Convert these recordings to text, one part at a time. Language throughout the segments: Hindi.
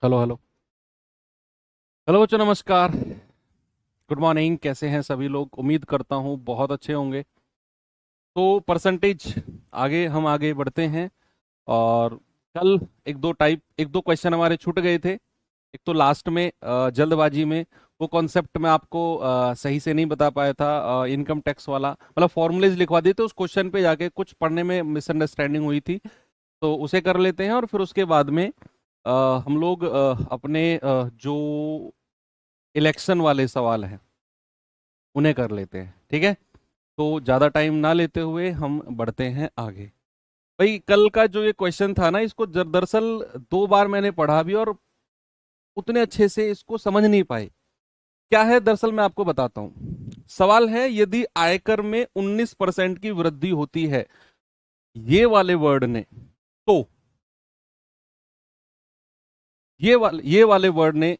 Hello hello. हेलो बच्चों, नमस्कार। Good morning. कैसे हैं सभी लोग? उम्मीद करता हूँ बहुत अच्छे होंगे। तो परसेंटेज, आगे बढ़ते हैं। और कल एक दो क्वेश्चन हमारे छूट गए थे। एक तो लास्ट में जल्दबाजी में वो कॉन्सेप्ट मैं आपको सही से नहीं बता पाया था, इनकम टैक्स वाला, मतलब फॉर्मूलेज लिखवा देते उस क्वेश्चन पे जाके कुछ पढ़ने में मिसअंडरस्टैंडिंग हुई थी। तो उसे कर लेते हैं और फिर उसके बाद में अ, हम लोग अपने जो इलेक्शन वाले सवाल हैं उन्हें कर लेते हैं, ठीक है? तो ज़्यादा टाइम ना लेते हुए हम बढ़ते हैं आगे। भाई, कल का जो ये क्वेश्चन था ना, इसको दरअसल दो बार मैंने पढ़ा भी और उतने अच्छे से इसको समझ नहीं पाए। क्या है दरअसल, मैं आपको बताता हूँ। सवाल है, यदि आयकर में 19% की वृद्धि होती है ये वाले वर्ड ने, तो ये वाले वर्ड ने,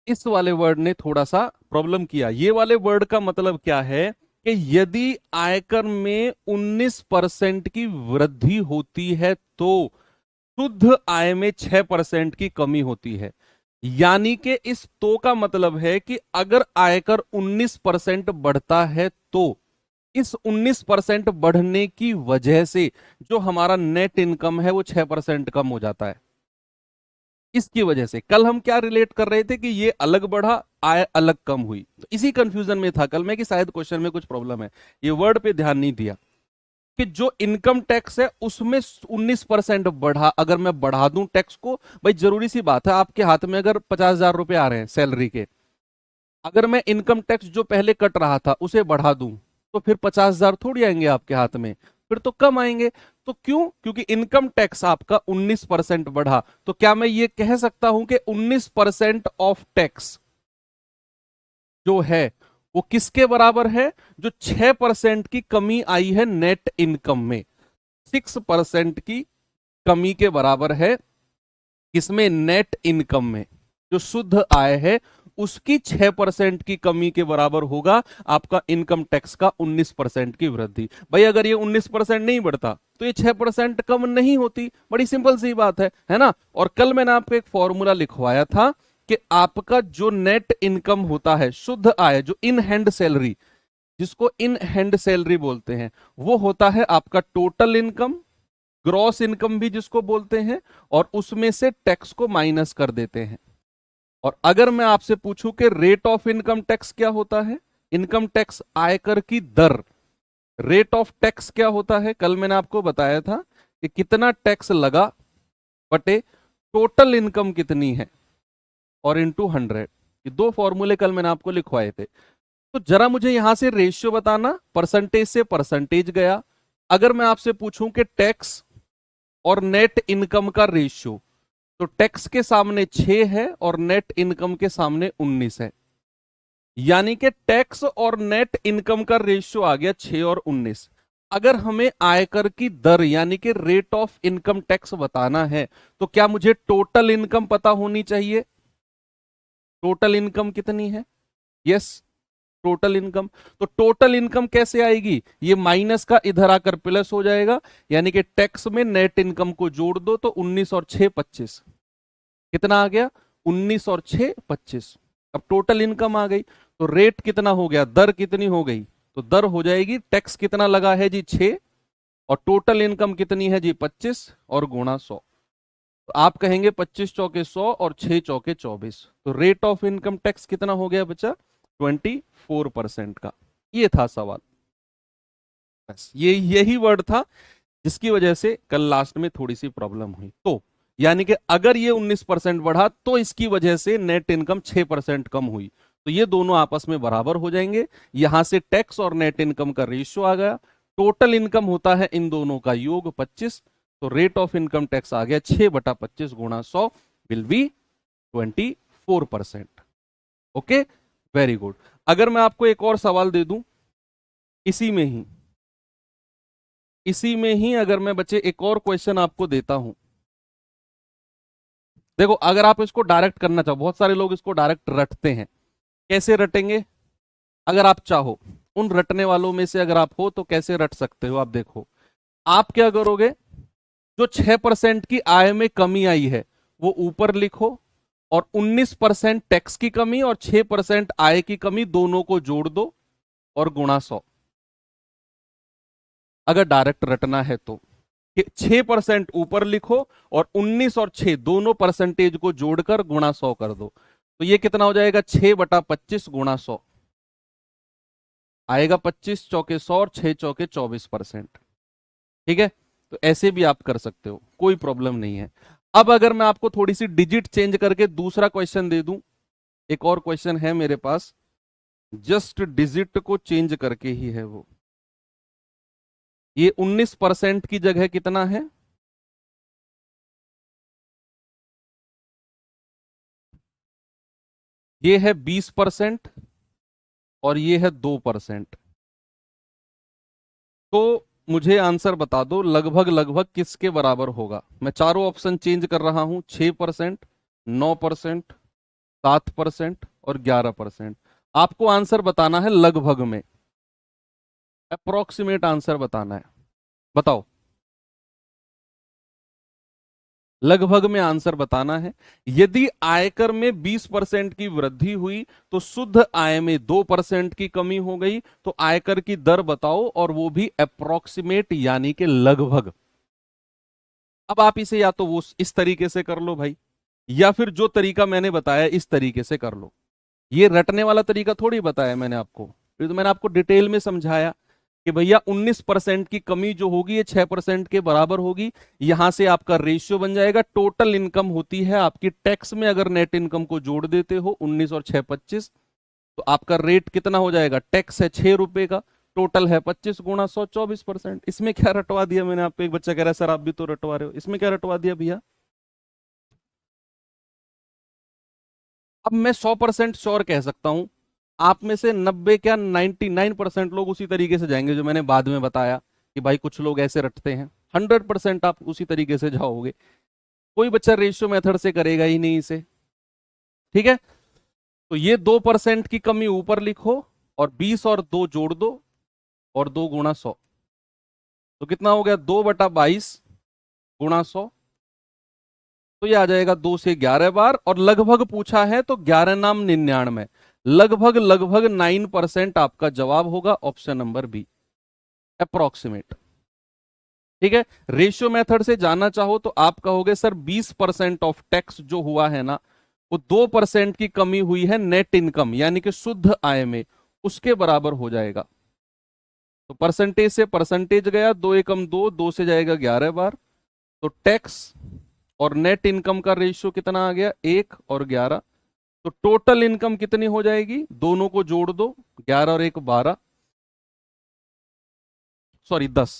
इस वाले वर्ड ने थोड़ा सा प्रॉब्लम किया। ये वाले वर्ड का मतलब क्या है कि यदि आयकर में 19% की वृद्धि होती है तो शुद्ध आय में 6% की कमी होती है। यानी कि इस तो का मतलब है कि अगर आयकर 19% बढ़ता है तो इस 19% बढ़ने की वजह से जो हमारा नेट इनकम है वो 6% कम हो जाता है। इसकी वजह से कल हम क्या रिलेट कर रहे थे कि ये अलग बढ़ा, आय अलग कम हुई। तो इसी कंफ्यूजन में था कल मैं कि शायद क्वेश्चन में कुछ प्रॉब्लम है। ये वर्ड पे ध्यान नहीं दिया कि जो इनकम टैक्स है उसमें 19% बढ़ा। अगर मैं बढ़ा दूं टैक्स को, भाई जरूरी सी बात है, आपके हाथ में अगर 50,000 रुपए आ रहे हैं सैलरी के, अगर मैं इनकम टैक्स जो पहले कट रहा था उसे बढ़ा दूं तो फिर 50,000 थोड़ी आएंगे आपके हाथ में, फिर तो कम आएंगे। तो क्यों? क्योंकि इनकम टैक्स आपका 19% बढ़ा। तो क्या मैं ये कह सकता हूं कि 19% ऑफ टैक्स जो है वो किसके बराबर है? जो 6% की कमी आई है नेट इनकम में, 6% की कमी के बराबर है। किसमें? नेट इनकम में। जो शुद्ध आय है उसकी 6% की कमी के बराबर होगा आपका इनकम टैक्स का 19% की वृद्धि। भाई अगर ये 19% नहीं बढ़ता तो ये 6% कम नहीं होती। बड़ी सिंपल सी बात है ना? और कल मैंने आपको एक फॉर्मूला लिखवाया था कि आपका जो नेट इनकम होता है, शुद्ध आय, जो इन हैंड सैलरी, जिसको इन हैंड सैलरी बोलते हैं, वो होता है आपका टोटल इनकम, ग्रॉस इनकम भी जिसको बोलते हैं, और उसमें से टैक्स को माइनस कर देते हैं। और अगर मैं आपसे पूछूं कि रेट ऑफ इनकम टैक्स क्या होता है, इनकम टैक्स आयकर की दर, रेट ऑफ टैक्स क्या होता है, कल मैंने आपको बताया था कि कितना टैक्स लगा बटे टोटल इनकम कितनी है, और इनटू 100। ये दो फॉर्मूले कल मैंने आपको लिखवाए थे। तो जरा मुझे यहां से रेशियो बताना, परसेंटेज से परसेंटेज गया। अगर मैं आपसे पूछूं कि टैक्स और नेट इनकम का रेशियो, तो टैक्स के सामने 6 है और नेट इनकम के सामने 19 है। यानी कि टैक्स और नेट इनकम का रेशियो आ गया 6 और 19। अगर हमें आयकर की दर यानी कि रेट ऑफ इनकम टैक्स बताना है तो क्या मुझे टोटल इनकम पता होनी चाहिए? टोटल इनकम कितनी है? Yes, total income. तो टोटल इनकम कैसे आएगी? ये माइनस का इधर आकर प्लस हो जाएगा। यानी कि टैक्स में नेट इनकम को जोड़ दो तो 19 और 6 25। कितना आ गया? 19 और 6 25। अब टोटल इनकम आ गई। तो रेट कितना हो गया, दर कितनी हो गई? तो दर हो जाएगी, टैक्स कितना लगा है जी 6, और टोटल इनकम कितनी है जी 25, और गुणा 100। तो आप कहेंगे 25 चौके 100 और 6 चौके 24। तो रेट ऑफ इनकम टैक्स कितना हो गया बच्चा? 24% का। ये था सवाल। बस ये यही वर्ड था जिसकी वजह से कल लास्ट में थोड़ी सी प्रॉब्लम हुई। तो यानी कि अगर ये 19% बढ़ा तो इसकी वजह से नेट इनकम 6% कम हुई। तो ये दोनों आपस में बराबर हो जाएंगे। यहां से टैक्स और नेट इनकम का रेशियो आ गया। टोटल इनकम होता है इन दोनों का योग 25। तो रेट ऑफ इनकम टैक्स आ गया 6/25 गुणा 100 will be 24%। Okay, very good. अगर मैं आपको एक और सवाल दे दूं इसी में ही, अगर मैं बच्चे एक और क्वेश्चन आपको देता हूं, देखो अगर आप इसको डायरेक्ट करना चाहो, बहुत सारे लोग इसको डायरेक्ट रटते हैं, कैसे रटेंगे? अगर आप चाहो, उन रटने वालों में से अगर आप हो तो कैसे रट सकते हो? आप देखो, आप क्या करोगे, जो 6% की आय में कमी आई है वो ऊपर लिखो, और 19% टैक्स की कमी और 6% आय की कमी दोनों को जोड़ दो और गुणा 100। अगर डायरेक्ट रटना है तो 6% ऊपर लिखो और 19 और 6 दोनों परसेंटेज को जोड़कर गुणा 100 कर दो, तो ये कितना हो जाएगा? 6/25 गुणा 100 आएगा 25 चौके 100 और 6 चौके 24%। ठीक है, तो ऐसे भी आप कर सकते हो, कोई प्रॉब्लम नहीं है। अब अगर मैं आपको थोड़ी सी डिजिट चेंज करके दूसरा क्वेश्चन दे दूं, एक और क्वेश्चन है मेरे पास, जस्ट डिजिट को चेंज करके ही है वो। ये 19% की जगह कितना है? ये है 20% और ये है 2%। तो मुझे आंसर बता दो लगभग लगभग किसके बराबर होगा। मैं चारों ऑप्शन चेंज कर रहा हूं, 6%, 9%, 7% और 11%। आपको आंसर बताना है लगभग में, अप्रोक्सीमेट आंसर बताना है। बताओ, लगभग में आंसर बताना है। यदि आयकर में 20% की वृद्धि हुई तो शुद्ध आय में 2% की कमी हो गई, तो आयकर की दर बताओ, और वो भी अप्रोक्सीमेट यानी कि लगभग। अब आप इसे या तो वो इस तरीके से कर लो भाई, या फिर जो तरीका मैंने बताया इस तरीके से कर लो। ये रटने वाला तरीका थोड़ी बताया मैंने आपको, फिर तो मैंने आपको डिटेल में समझाया कि भैया 19% की कमी जो होगी ये 6% के बराबर होगी। यहां से आपका रेशियो बन जाएगा, टोटल इनकम होती है आपकी टैक्स में, अगर नेट इनकम को जोड़ देते हो 19 और 6 25, तो आपका रेट कितना हो जाएगा? टैक्स है 6 रुपए का, टोटल है 25 गुणा 100, 24%। इसमें क्या रटवा दिया मैंने आपको? एक बच्चा कह रहा है सर आप भी तो रटवा रहे हो, इसमें क्या रटवा दिया भैया? अब मैं 100% श्योर कह सकता हूं, आप में से 90 क्या 99% लोग उसी तरीके से जाएंगे जो मैंने बाद में बताया कि भाई कुछ लोग ऐसे रटते हैं। 100% आप उसी तरीके से जाओगे, कोई बच्चा रेशियो मेथड से करेगा ही नहीं इसे। ठीक है, तो ये 2% की कमी ऊपर लिखो और 20 और 2 जोड़ दो और 2 गुणा 100, तो कितना हो गया? 2/22 गुणा 100, तो ये आ जाएगा 2 से 11 बार, और लगभग पूछा है तो 11 नाम 99, लगभग लगभग 9% आपका जवाब होगा, ऑप्शन नंबर बी, अप्रोक्सीमेट। ठीक है, रेशियो मेथड से जानना चाहो तो आप कहोगे सर 20% ऑफ टैक्स जो हुआ है ना, वो 2% की कमी हुई है नेट इनकम यानी कि शुद्ध आय में, उसके बराबर हो जाएगा। तो परसेंटेज से परसेंटेज गया, 2 एकम 2, 2 से जाएगा 11 बार, तो टैक्स और नेट इनकम का रेशियो कितना आ गया? 1 और 11। तो टोटल इनकम कितनी हो जाएगी? दोनों को जोड़ दो, 11 और 1 12, सॉरी 10,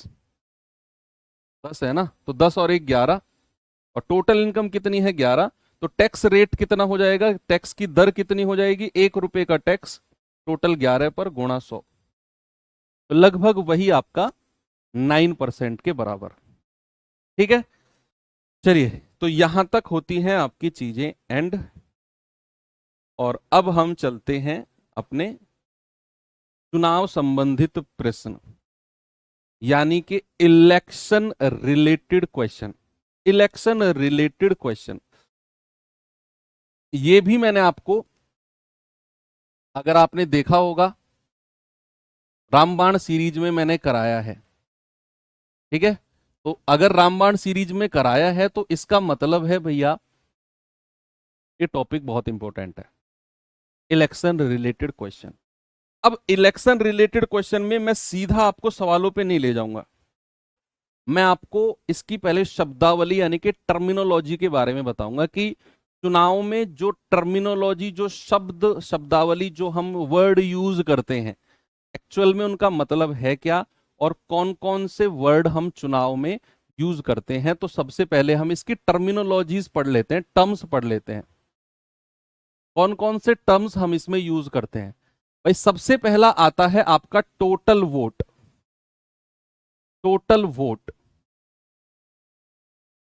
10 है ना, तो 10 और 1 11, और टोटल इनकम कितनी है? 11। तो टैक्स रेट कितना हो जाएगा? टैक्स की दर कितनी हो जाएगी? 1 रुपए का टैक्स, टोटल 11 पर गुणा 100, तो लगभग वही आपका 9% के बराबर। ठीक है, चलिए, तो यहां तक होती हैं आपकी चीजें एंड, और अब हम चलते हैं अपने चुनाव संबंधित प्रश्न, यानी कि election related question. Election related question ये भी मैंने आपको, अगर आपने देखा होगा, रामबाण सीरीज में मैंने कराया है। ठीक है, तो अगर रामबाण सीरीज में कराया है तो इसका मतलब है भैया ये टॉपिक बहुत इंपॉर्टेंट है, इलेक्शन रिलेटेड क्वेश्चन। अब इलेक्शन रिलेटेड क्वेश्चन में मैं सीधा आपको सवालों पे नहीं ले जाऊंगा, मैं आपको इसकी पहले शब्दावली यानी कि टर्मिनोलॉजी के बारे में बताऊंगा कि चुनाव में जो टर्मिनोलॉजी, जो शब्द शब्दावली, जो हम वर्ड यूज करते हैं, एक्चुअल में उनका मतलब है क्या, और कौन कौन से वर्ड हम चुनाव में यूज करते हैं। तो सबसे पहले हम इसकी टर्मिनोलॉजीज पढ़ लेते हैं, टर्म्स पढ़ लेते हैं, कौन कौन से टर्म्स हम इसमें यूज करते हैं। भाई सबसे पहला आता है आपका total vote. Total vote,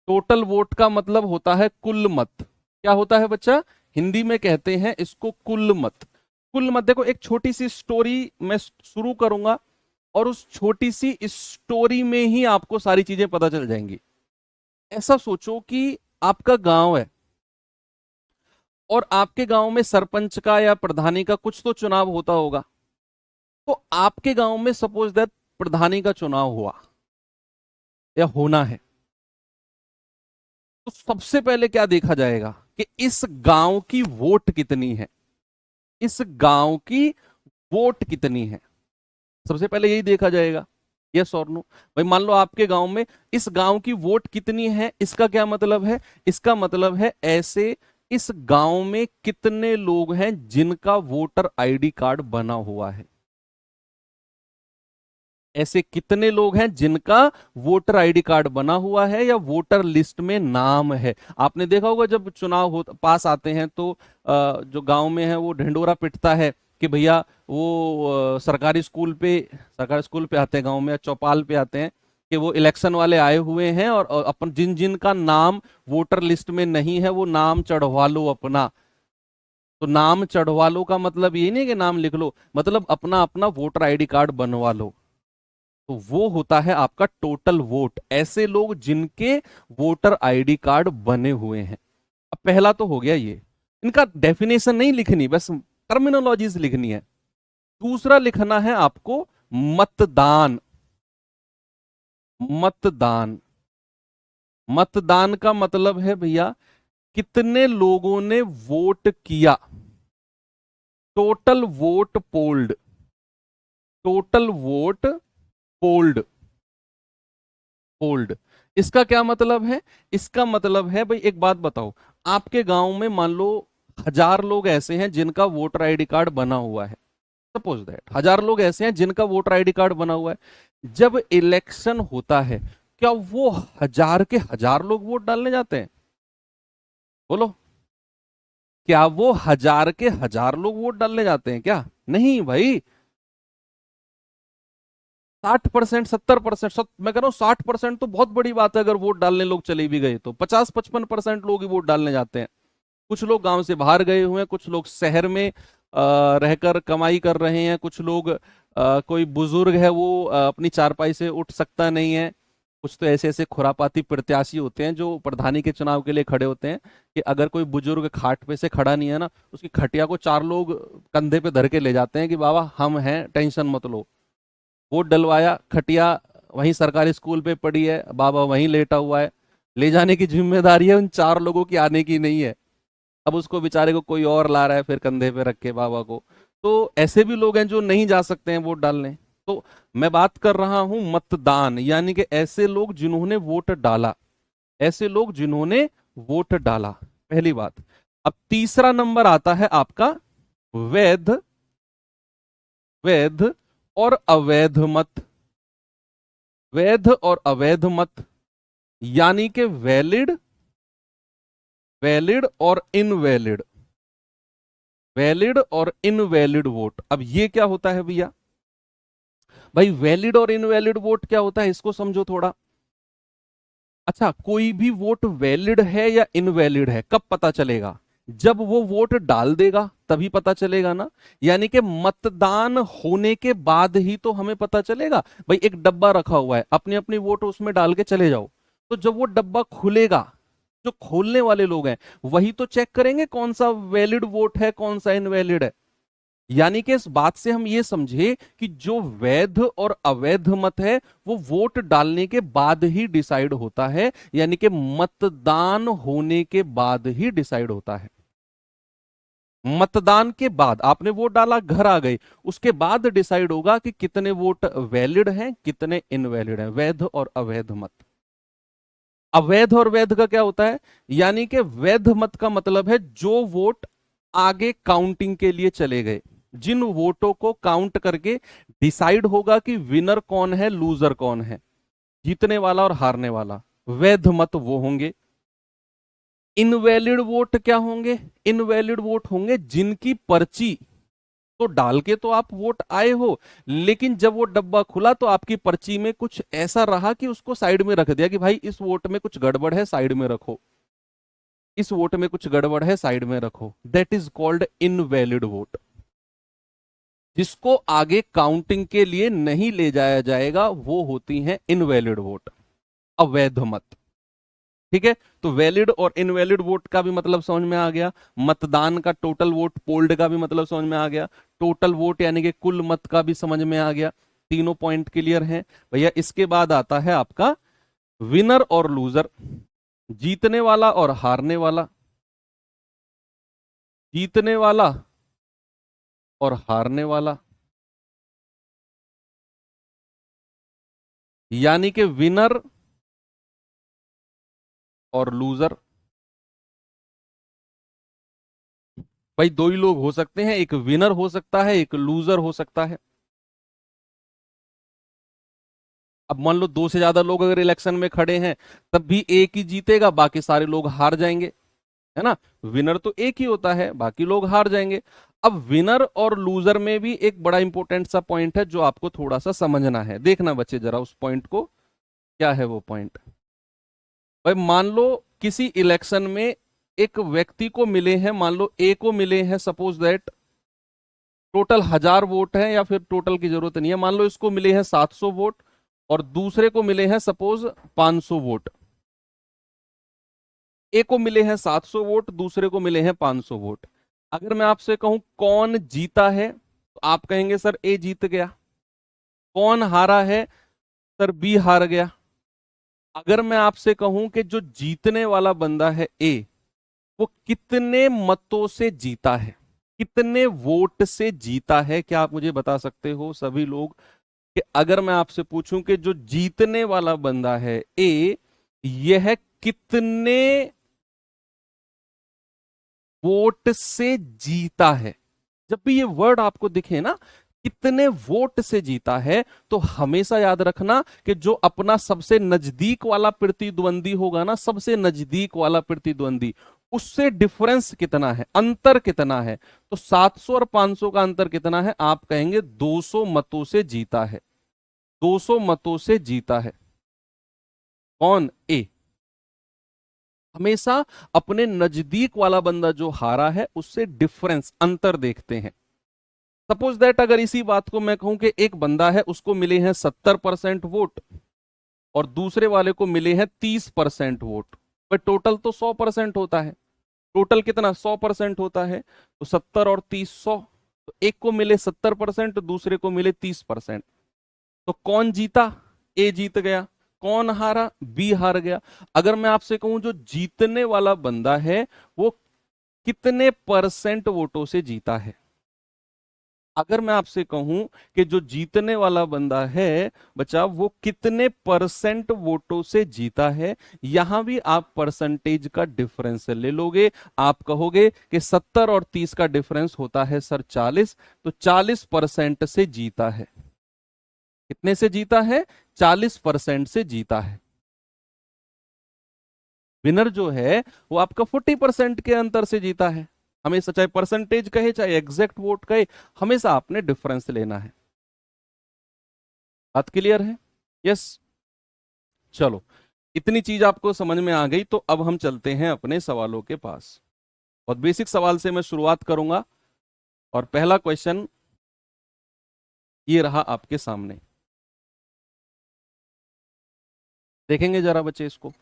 total vote का मतलब होता है कुल मत। क्या होता है बच्चा? हिंदी में कहते हैं इसको कुल मत। कुल मत, देखो एक छोटी सी स्टोरी मैं शुरू करूंगा और उस छोटी सी स्टोरी में ही आपको सारी चीजें पता चल जाएंगी। ऐसा सोचो कि आपका गांव है और आपके गांव में सरपंच का या प्रधानी का कुछ तो चुनाव होता होगा। तो आपके गांव में सपोज दैट प्रधानी का चुनाव हुआ या होना है, तो सबसे पहले क्या देखा जाएगा कि इस गांव की वोट कितनी है। इस गांव की वोट कितनी है, सबसे पहले यही देखा जाएगा। यस और नो? भाई मान लो आपके गांव में इस गांव की वोट कितनी है, इसका क्या मतलब है? इसका मतलब है ऐसे इस गांव में कितने लोग हैं जिनका वोटर आईडी कार्ड बना हुआ है। ऐसे कितने लोग हैं जिनका वोटर आईडी कार्ड बना हुआ है या वोटर लिस्ट में नाम है। आपने देखा होगा जब चुनाव हो पास आते हैं तो जो गांव में है वो ढिंडोरा पिटता है कि भैया वो सरकारी स्कूल पे आते हैं गांव में, चौपाल पे आते हैं कि वो इलेक्शन वाले आए हुए हैं और अपन जिन जिन का नाम वोटर लिस्ट में नहीं है वो नाम चढ़वा लो अपना। तो नाम चढ़वा लो का मतलब ये नहीं कि नाम लिख लो, मतलब अपना अपना वोटर आईडी कार्ड बनवा लो। तो वो होता है आपका टोटल वोट, ऐसे लोग जिनके वोटर आईडी कार्ड बने हुए हैं। अब पहला तो हो गया ये, इनका डेफिनेशन नहीं लिखनी, बस टर्मिनोलॉजीज लिखनी है। दूसरा लिखना है आपको मतदान। मतदान, मतदान का मतलब है भैया कितने लोगों ने वोट किया। Total vote polled, total vote polled, polled. इसका क्या मतलब है? इसका मतलब है भाई एक बात बताओ, आपके गांव में मान लो 1000 लोग ऐसे हैं जिनका वोटर आईडी कार्ड बना हुआ है। सपोज दैट 1000 लोग ऐसे हैं जिनका वोटर आईडी कार्ड बना हुआ है। जब इलेक्शन होता है क्या वो 1000 के 1000 लोग वोट डालने जाते हैं? बोलो, क्या वो 1000 के 1000 लोग वोट डालने जाते हैं क्या? नहीं भाई। 60%, 70%, मैं कह रहा हूँ 60% तो बहुत बड़ी बात है। अगर वोट डालने लोग चले भी गए तो 50-55% लोग ही वोट डालने जाते हैं। कुछ लोग गांव से बाहर गए हुए हैं, कुछ लोग शहर में रहकर कमाई कर रहे हैं, कुछ लोग कोई बुजुर्ग है वो अपनी चारपाई से उठ सकता नहीं है। कुछ तो ऐसे ऐसे खुरापाती प्रत्याशी होते हैं जो प्रधानी के चुनाव के लिए खड़े होते हैं कि अगर कोई बुजुर्ग खाट पे से खड़ा नहीं है ना, उसकी खटिया को 4 लोग कंधे पे धर के ले जाते हैं कि बाबा हम हैं, टेंशन मत लो। वोट डलवाया, खटिया वहीं सरकारी स्कूल पे पड़ी है, बाबा वहीं लेटा हुआ है। ले जाने की जिम्मेदारी है उन 4 लोगों की, आने की नहीं है। अब उसको बेचारे को कोई और ला रहा है फिर कंधे पे रख के बाबा को। तो ऐसे भी लोग हैं जो नहीं जा सकते हैं वोट डालने। तो मैं बात कर रहा हूं मतदान, यानी कि ऐसे लोग जिन्होंने वोट डाला, ऐसे लोग जिन्होंने वोट डाला, पहली बात। अब तीसरा नंबर आता है आपका वैध, वैध और अवैध मत। वैध और अवैध मत यानी कि वैलिड, वैलिड और इनवैलिड, वैलिड और इनवैलिड वोट। अब ये क्या होता है भैया? भाई वैलिड और इनवैलिड वोट क्या होता है इसको समझो थोड़ा। अच्छा, कोई भी वोट वैलिड है या इनवैलिड है कब पता चलेगा? जब वो वोट डाल देगा तभी पता चलेगा ना। यानी कि मतदान होने के बाद ही तो हमें पता चलेगा। भाई एक डब्बा रखा हुआ है, अपनी अपनी वोट उसमें डाल के चले जाओ, तो जब वो डब्बा खुलेगा, जो खोलने वाले लोग हैं वही तो चेक करेंगे कौन सा वैलिड वोट है कौन सा इनवैलिड है। यानी कि इस बात से हम ये समझे कि जो वैध और अवैध मत है वो वोट डालने के बाद ही डिसाइड होता है, यानी कि मतदान होने के बाद ही डिसाइड होता है। मतदान के बाद आपने वोट डाला, घर आ गए, उसके बाद डिसाइड होगा कि कितने वोट वैलिड हैं कितने इनवैलिड हैं, वैध और अवैध मत। अवैध और वैध का क्या होता है? यानी कि वैध मत का मतलब है जो वोट आगे काउंटिंग के लिए चले गए, जिन वोटों को काउंट करके डिसाइड होगा कि विनर कौन है लूजर कौन है, जीतने वाला और हारने वाला, वैध मत वो होंगे। इनवैलिड वोट क्या होंगे? इनवैलिड वोट होंगे जिनकी पर्ची तो डाल के तो आप वोट आए हो, लेकिन जब वो डब्बा खुला तो आपकी पर्ची में कुछ ऐसा रहा कि उसको साइड में रख दिया कि भाई इस वोट में कुछ गड़बड़ है, साइड में रखो। इस वोट में कुछ गड़बड़ है, साइड में रखो, that is called invalid vote. जिसको आगे काउंटिंग के लिए नहीं ले जाया जाएगा वो होती हैं इनवैलिड वोट, अवैध मत। ठीक है, तो वैलिड और इनवैलिड वोट का भी मतलब समझ में आ गया। मतदान का टोटल वोट, पोल्ड का भी मतलब समझ में आ गया। टोटल वोट यानी कि कुल मत का भी समझ में आ गया। तीनों पॉइंट क्लियर हैं भैया। इसके बाद आता है आपका विनर और लूजर, जीतने वाला और हारने वाला, जीतने वाला और हारने वाला। यानी कि विनर और लूजर। भाई दो ही लोग हो सकते हैं, एक विनर हो सकता है, एक लूजर हो सकता है। अब मान लो दो से ज्यादा लोग अगर इलेक्शन में खड़े हैं तब भी एक ही जीतेगा, बाकी सारे लोग हार जाएंगे, है ना। विनर तो एक ही होता है, बाकी लोग हार जाएंगे। अब विनर और लूजर में भी एक बड़ा इंपॉर्टेंट सा पॉइंट है जो आपको थोड़ा सा समझना है। देखना बच्चे जरा उस पॉइंट को, क्या है वो पॉइंट। भाई मान लो किसी इलेक्शन में एक व्यक्ति को मिले हैं, मान लो ए को मिले हैं सपोज दैट टोटल 1000 वोट है, या फिर टोटल की जरूरत नहीं है, मान लो इसको मिले हैं 700 वोट और दूसरे को मिले हैं सपोज 500 वोट। ए को मिले हैं 700 वोट, दूसरे को मिले हैं 500 वोट। अगर मैं आपसे कहूं कौन जीता है तो आप कहेंगे सर ए जीत गया। कौन हारा है? सर बी हार गया। अगर मैं आपसे कहूं कि जो जीतने वाला बंदा है ए, वो कितने मतों से जीता है, कितने वोट से जीता है, क्या आप मुझे बता सकते हो सभी लोग? कि अगर मैं आपसे पूछूं कि जो जीतने वाला बंदा है ए, यह कितने वोट से जीता है। जब भी ये वर्ड आपको दिखे ना, कितने वोट से जीता है, तो हमेशा याद रखना कि जो अपना सबसे नजदीक वाला प्रतिद्वंदी होगा ना, सबसे नजदीक वाला प्रतिद्वंदी, उससे डिफरेंस कितना है, अंतर कितना है। तो 700 और 500 का अंतर कितना है? आप कहेंगे 200 मतों से जीता है। 200 मतों से जीता है कौन? ए। हमेशा अपने नजदीक वाला बंदा जो हारा है उससे डिफरेंस, अंतर देखते हैं। सपोज दैट अगर इसी बात को मैं कहूं कि एक बंदा है उसको मिले हैं 70% वोट और दूसरे वाले को मिले हैं 30% वोट, पर टोटल तो 100% होता है। टोटल कितना? 100% होता है। तो 70 और 30 100, तो एक को मिले 70%, दूसरे को मिले 30%। तो कौन जीता? ए जीत गया। कौन हारा? बी हार गया। अगर मैं आपसे कहूं जो जीतने वाला बंदा है वो कितने परसेंट वोटों से जीता है, अगर मैं आपसे कहूं कि जो जीतने वाला बंदा है बच्चा वो कितने परसेंट वोटों से जीता है, यहां भी आप परसेंटेज का डिफरेंस ले लोगे। आप कहोगे कि 70 और 30 का डिफरेंस होता है सर 40, तो 40% से जीता है। कितने से जीता है? 40% से जीता है। विनर जो है वो आपका 40% के अंतर से जीता है। हमेशा चाहे परसेंटेज कहे चाहे एग्जैक्ट वोट कहे, हमेशा आपने डिफरेंस लेना है। बात क्लियर है? यस। चलो, इतनी चीज आपको समझ में आ गई तो अब हम चलते हैं अपने सवालों के पास। और बेसिक सवाल से मैं शुरुआत करूंगा और पहला क्वेश्चन ये रहा आपके सामने। देखेंगे जरा बच्चे इसको।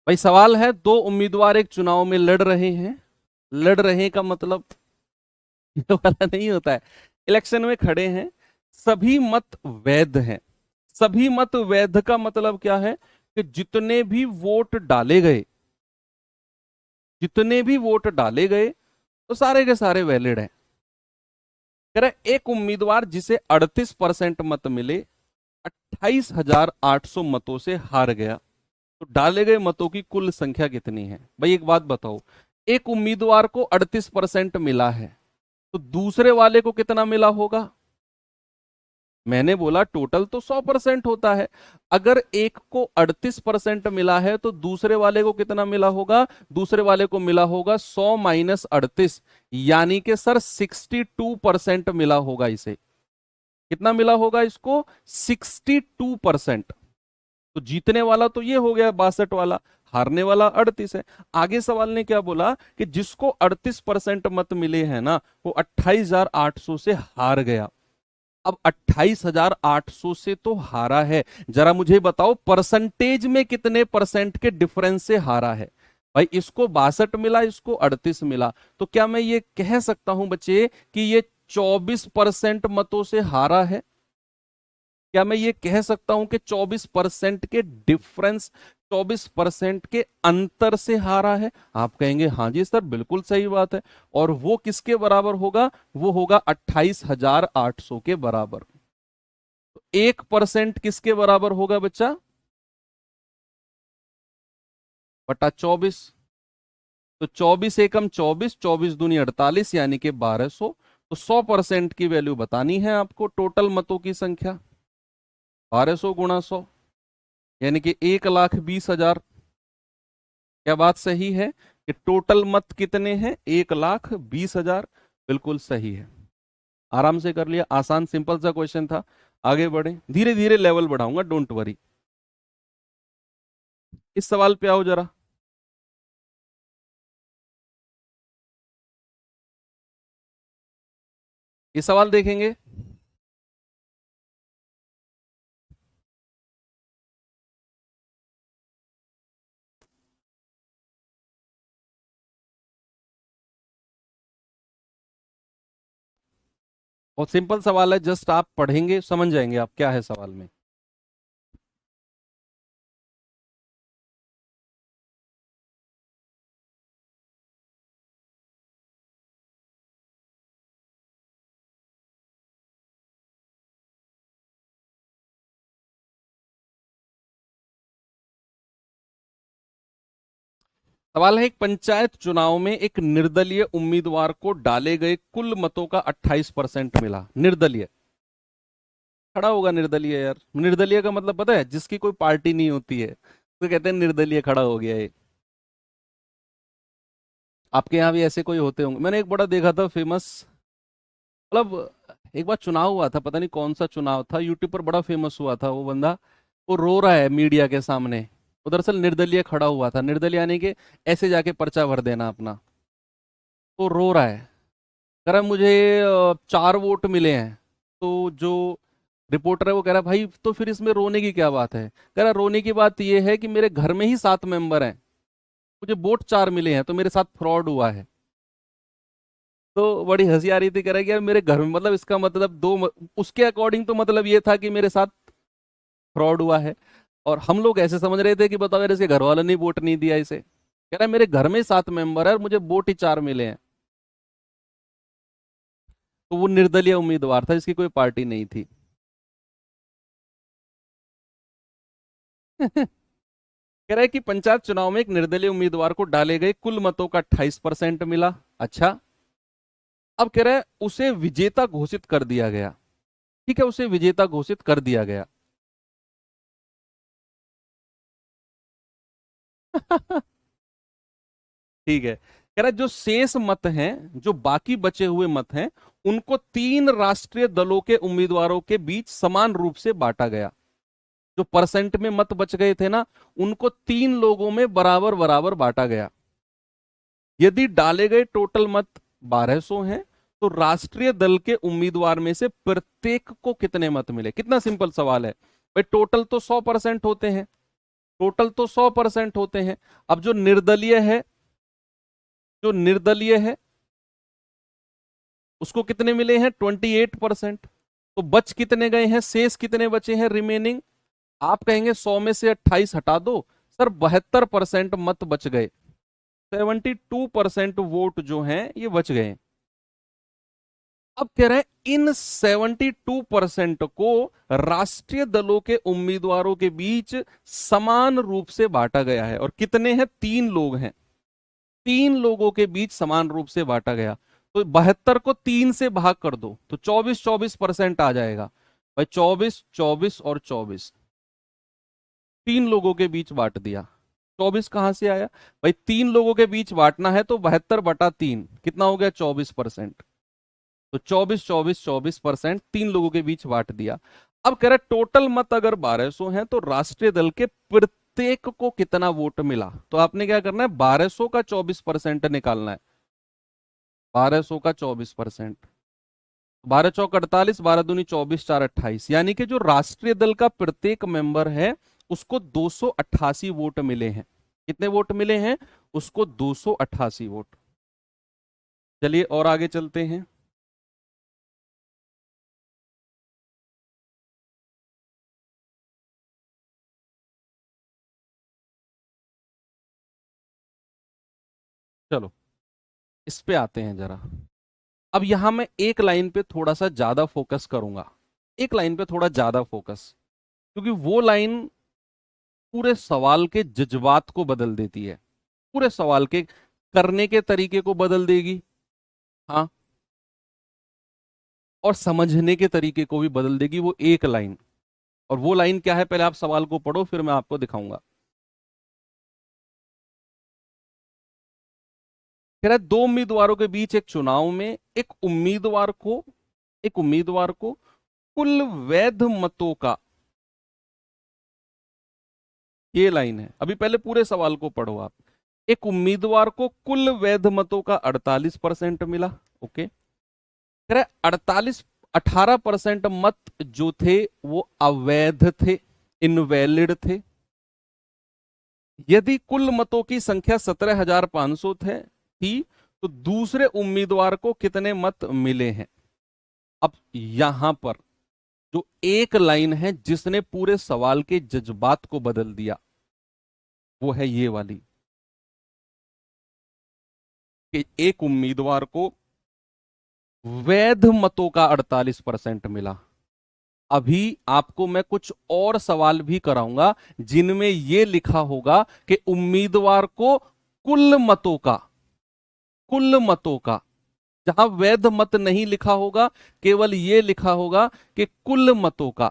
भाई सवाल है, दो उम्मीदवार एक चुनाव में लड़ रहे हैं। लड़ रहे का मतलब ये वाला नहीं होता है। इलेक्शन में खड़े हैं, सभी मत वैध हैं। सभी मत वैध का मतलब क्या है? कि जितने भी वोट डाले गए, जितने भी वोट डाले गए तो सारे के सारे वैलिड हैं। कह रहे एक उम्मीदवार जिसे 38% मत मिले 28,800 मतों से हार गया, तो डाले गए मतों की कुल संख्या कितनी है? भाई एक बात बताओ, एक उम्मीदवार को 38% मिला है तो दूसरे वाले को कितना मिला होगा? मैंने बोला टोटल तो 100% होता है। अगर एक को 38% मिला है तो दूसरे वाले को कितना मिला होगा? दूसरे वाले को मिला होगा 100 माइनस 38, यानी कि सर 62% मिला होगा इसे। कितना मिला होगा इसको? 62%। तो जीतने वाला तो ये हो गया 62 वाला, हारने वाला 38 है। आगे सवाल ने क्या बोला कि जिसको 38% मत मिले हैं ना, वो 28,800 से हार गया। अब 28,800 से तो हारा है, जरा मुझे बताओ परसेंटेज में कितने परसेंट के डिफरेंस से हारा है? भाई इसको 62 मिला, इसको 38 मिला, तो क्या मैं ये कह सकता हूं बच्चे कि ये 24% मतों से हारा है? क्या मैं ये कह सकता हूं कि 24% के डिफरेंस, 24% के अंतर से हारा है? आप कहेंगे हाँ जी सर बिल्कुल सही बात है। और वो किसके बराबर होगा? वो होगा 28,800 के बराबर। तो 1% किसके बराबर होगा बच्चा? बटा 24। तो 24 एकम 24, 24 दूनी 48, यानी कि 1200। तो 100% की वैल्यू बतानी है आपको, टोटल मतों की संख्या 1200 गुणा 100, यानी कि 1,20,000। क्या बात सही है कि टोटल मत कितने हैं? 1,20,000। बिल्कुल सही है। आराम से कर लिया, आसान सिंपल सा क्वेश्चन था। आगे बढ़े, धीरे धीरे लेवल बढ़ाऊंगा, डोंट वरी। इस सवाल पे आओ जरा। ये सवाल देखेंगे। बहुत सिंपल सवाल है, जस्ट आप पढ़ेंगे समझ जाएंगे आप क्या है सवाल में। सवाल है, एक पंचायत चुनाव में एक निर्दलीय उम्मीदवार को डाले गए कुल मतों का 28% मिला। निर्दलीय खड़ा होगा, निर्दलीय यार। निर्दलीय का मतलब पता है? जिसकी कोई पार्टी नहीं होती है तो कहते हैं निर्दलीय खड़ा हो गया है। आपके यहाँ भी ऐसे कोई होते होंगे। मैंने एक बड़ा देखा था फेमस, मतलब एक बार चुनाव हुआ था, पता नहीं कौन सा चुनाव था, यूट्यूब पर बड़ा फेमस हुआ था वो बंदा। वो रो रहा है मीडिया के सामने। वो दरअसल निर्दलीय खड़ा हुआ था। निर्दलीय यानी कि ऐसे जाके पर्चा भर देना अपना। तो रो रहा है, कह रहा है मुझे 4 वोट मिले हैं। तो जो रिपोर्टर है वो कह रहा है भाई तो फिर इसमें रोने की क्या बात है? कह रहा रोने की बात यह है कि मेरे घर में ही 7 मेंबर हैं, मुझे वोट 4 मिले हैं, तो मेरे साथ फ्रॉड हुआ है। तो बड़ी हंसी आ रही थी, कह रहा है कि यार मेरे घर में, मतलब इसका मतलब उसके अकॉर्डिंग तो मतलब ये था कि मेरे साथ फ्रॉड हुआ है। और हम लोग ऐसे समझ रहे थे कि बताओ यार इसके घर वालों ने वोट नहीं दिया इसे। कह रहा है मेरे घर में 7 मेंबर है और मुझे वोट ही 4 मिले हैं। तो वो निर्दलीय उम्मीदवार था, इसकी कोई पार्टी नहीं थी। कह रहा है कि पंचायत चुनाव में एक निर्दलीय उम्मीदवार को डाले गए कुल मतों का 28% मिला। अच्छा, अब कह रहा है उसे विजेता घोषित कर दिया गया। ठीक है, उसे विजेता घोषित कर दिया गया। ठीक है, कह रहा है जो शेष मत हैं, जो बाकी बचे हुए मत हैं, उनको 3 राष्ट्रीय दलों के उम्मीदवारों के बीच समान रूप से बांटा गया। जो परसेंट में मत बच गए थे ना, उनको 3 लोगों में बराबर बराबर बांटा गया। यदि डाले गए टोटल मत 1200 हैं, तो राष्ट्रीय दल के उम्मीदवार में से प्रत्येक को कितने मत मिले? कितना सिंपल सवाल है भाई। टोटल तो 100% होते हैं, टोटल तो 100% होते हैं। अब जो निर्दलीय है, जो निर्दलीय है उसको कितने मिले हैं? 28%। तो बच कितने गए हैं? शेष कितने बचे हैं रिमेनिंग? आप कहेंगे 100 में से 28 हटा दो, सर 72% मत बच गए। 72% वोट जो हैं ये बच गए। अब कह रहे हैं इन 72% को राष्ट्रीय दलों के उम्मीदवारों के बीच समान रूप से बांटा गया है। और कितने हैं? 3 लोग हैं, 3 लोगों के बीच समान रूप से बांटा गया। तो 72 को 3 से भाग कर दो तो 24% आ जाएगा भाई। 24 और 24 तीन लोगों के बीच बांट दिया। 24 कहां से आया भाई? तीन लोगों के बीच बांटना है तो 72/3 कितना हो गया? 24%। तो 24 तीन लोगों के बीच बांट दिया। अब कह रहा है टोटल मत अगर 1200 है तो राष्ट्रीय दल के प्रत्येक को कितना वोट मिला। तो आपने क्या करना है? 1200 का 24% निकालना है। 1200 का 24%, 12 चौक 48, 12 दूनी 24, 4 28, यानी कि जो राष्ट्रीय दल का प्रत्येक मेंबर है उसको 288 वोट मिले हैं। कितने वोट मिले हैं? उसको 288 वोट। चलिए और आगे चलते हैं। चलो इस पे आते हैं जरा। अब यहां मैं एक लाइन पे थोड़ा सा ज्यादा फोकस करूंगा, एक लाइन पे थोड़ा ज्यादा फोकस, क्योंकि वो लाइन पूरे सवाल के जज्बात को बदल देती है, पूरे सवाल के करने के तरीके को बदल देगी। हाँ, और समझने के तरीके को भी बदल देगी वो एक लाइन। और वो लाइन क्या है? पहले आप सवाल को पढ़ो फिर मैं आपको दिखाऊंगा। कह रहा है दो उम्मीदवारों के बीच एक चुनाव में एक उम्मीदवार को कुल वैध मतों का, ये लाइन है। अभी पहले पूरे सवाल को पढ़ो आप। एक उम्मीदवार को कुल वैध मतों का 48% मिला। ओके, कह रहा है 18% मत जो थे वो अवैध थे, इनवैलिड थे। यदि कुल मतों की संख्या 17,500 थी तो दूसरे उम्मीदवार को कितने मत मिले हैं? अब यहां पर जो एक लाइन है जिसने पूरे सवाल के जज्बात को बदल दिया वो है ये वाली, कि एक उम्मीदवार को वैध मतों का 48% मिला। अभी आपको मैं कुछ और सवाल भी कराऊंगा जिनमें यह लिखा होगा कि उम्मीदवार को कुल मतों का, जहां वैध मत नहीं लिखा होगा, केवल यह लिखा होगा कि कुल मतों का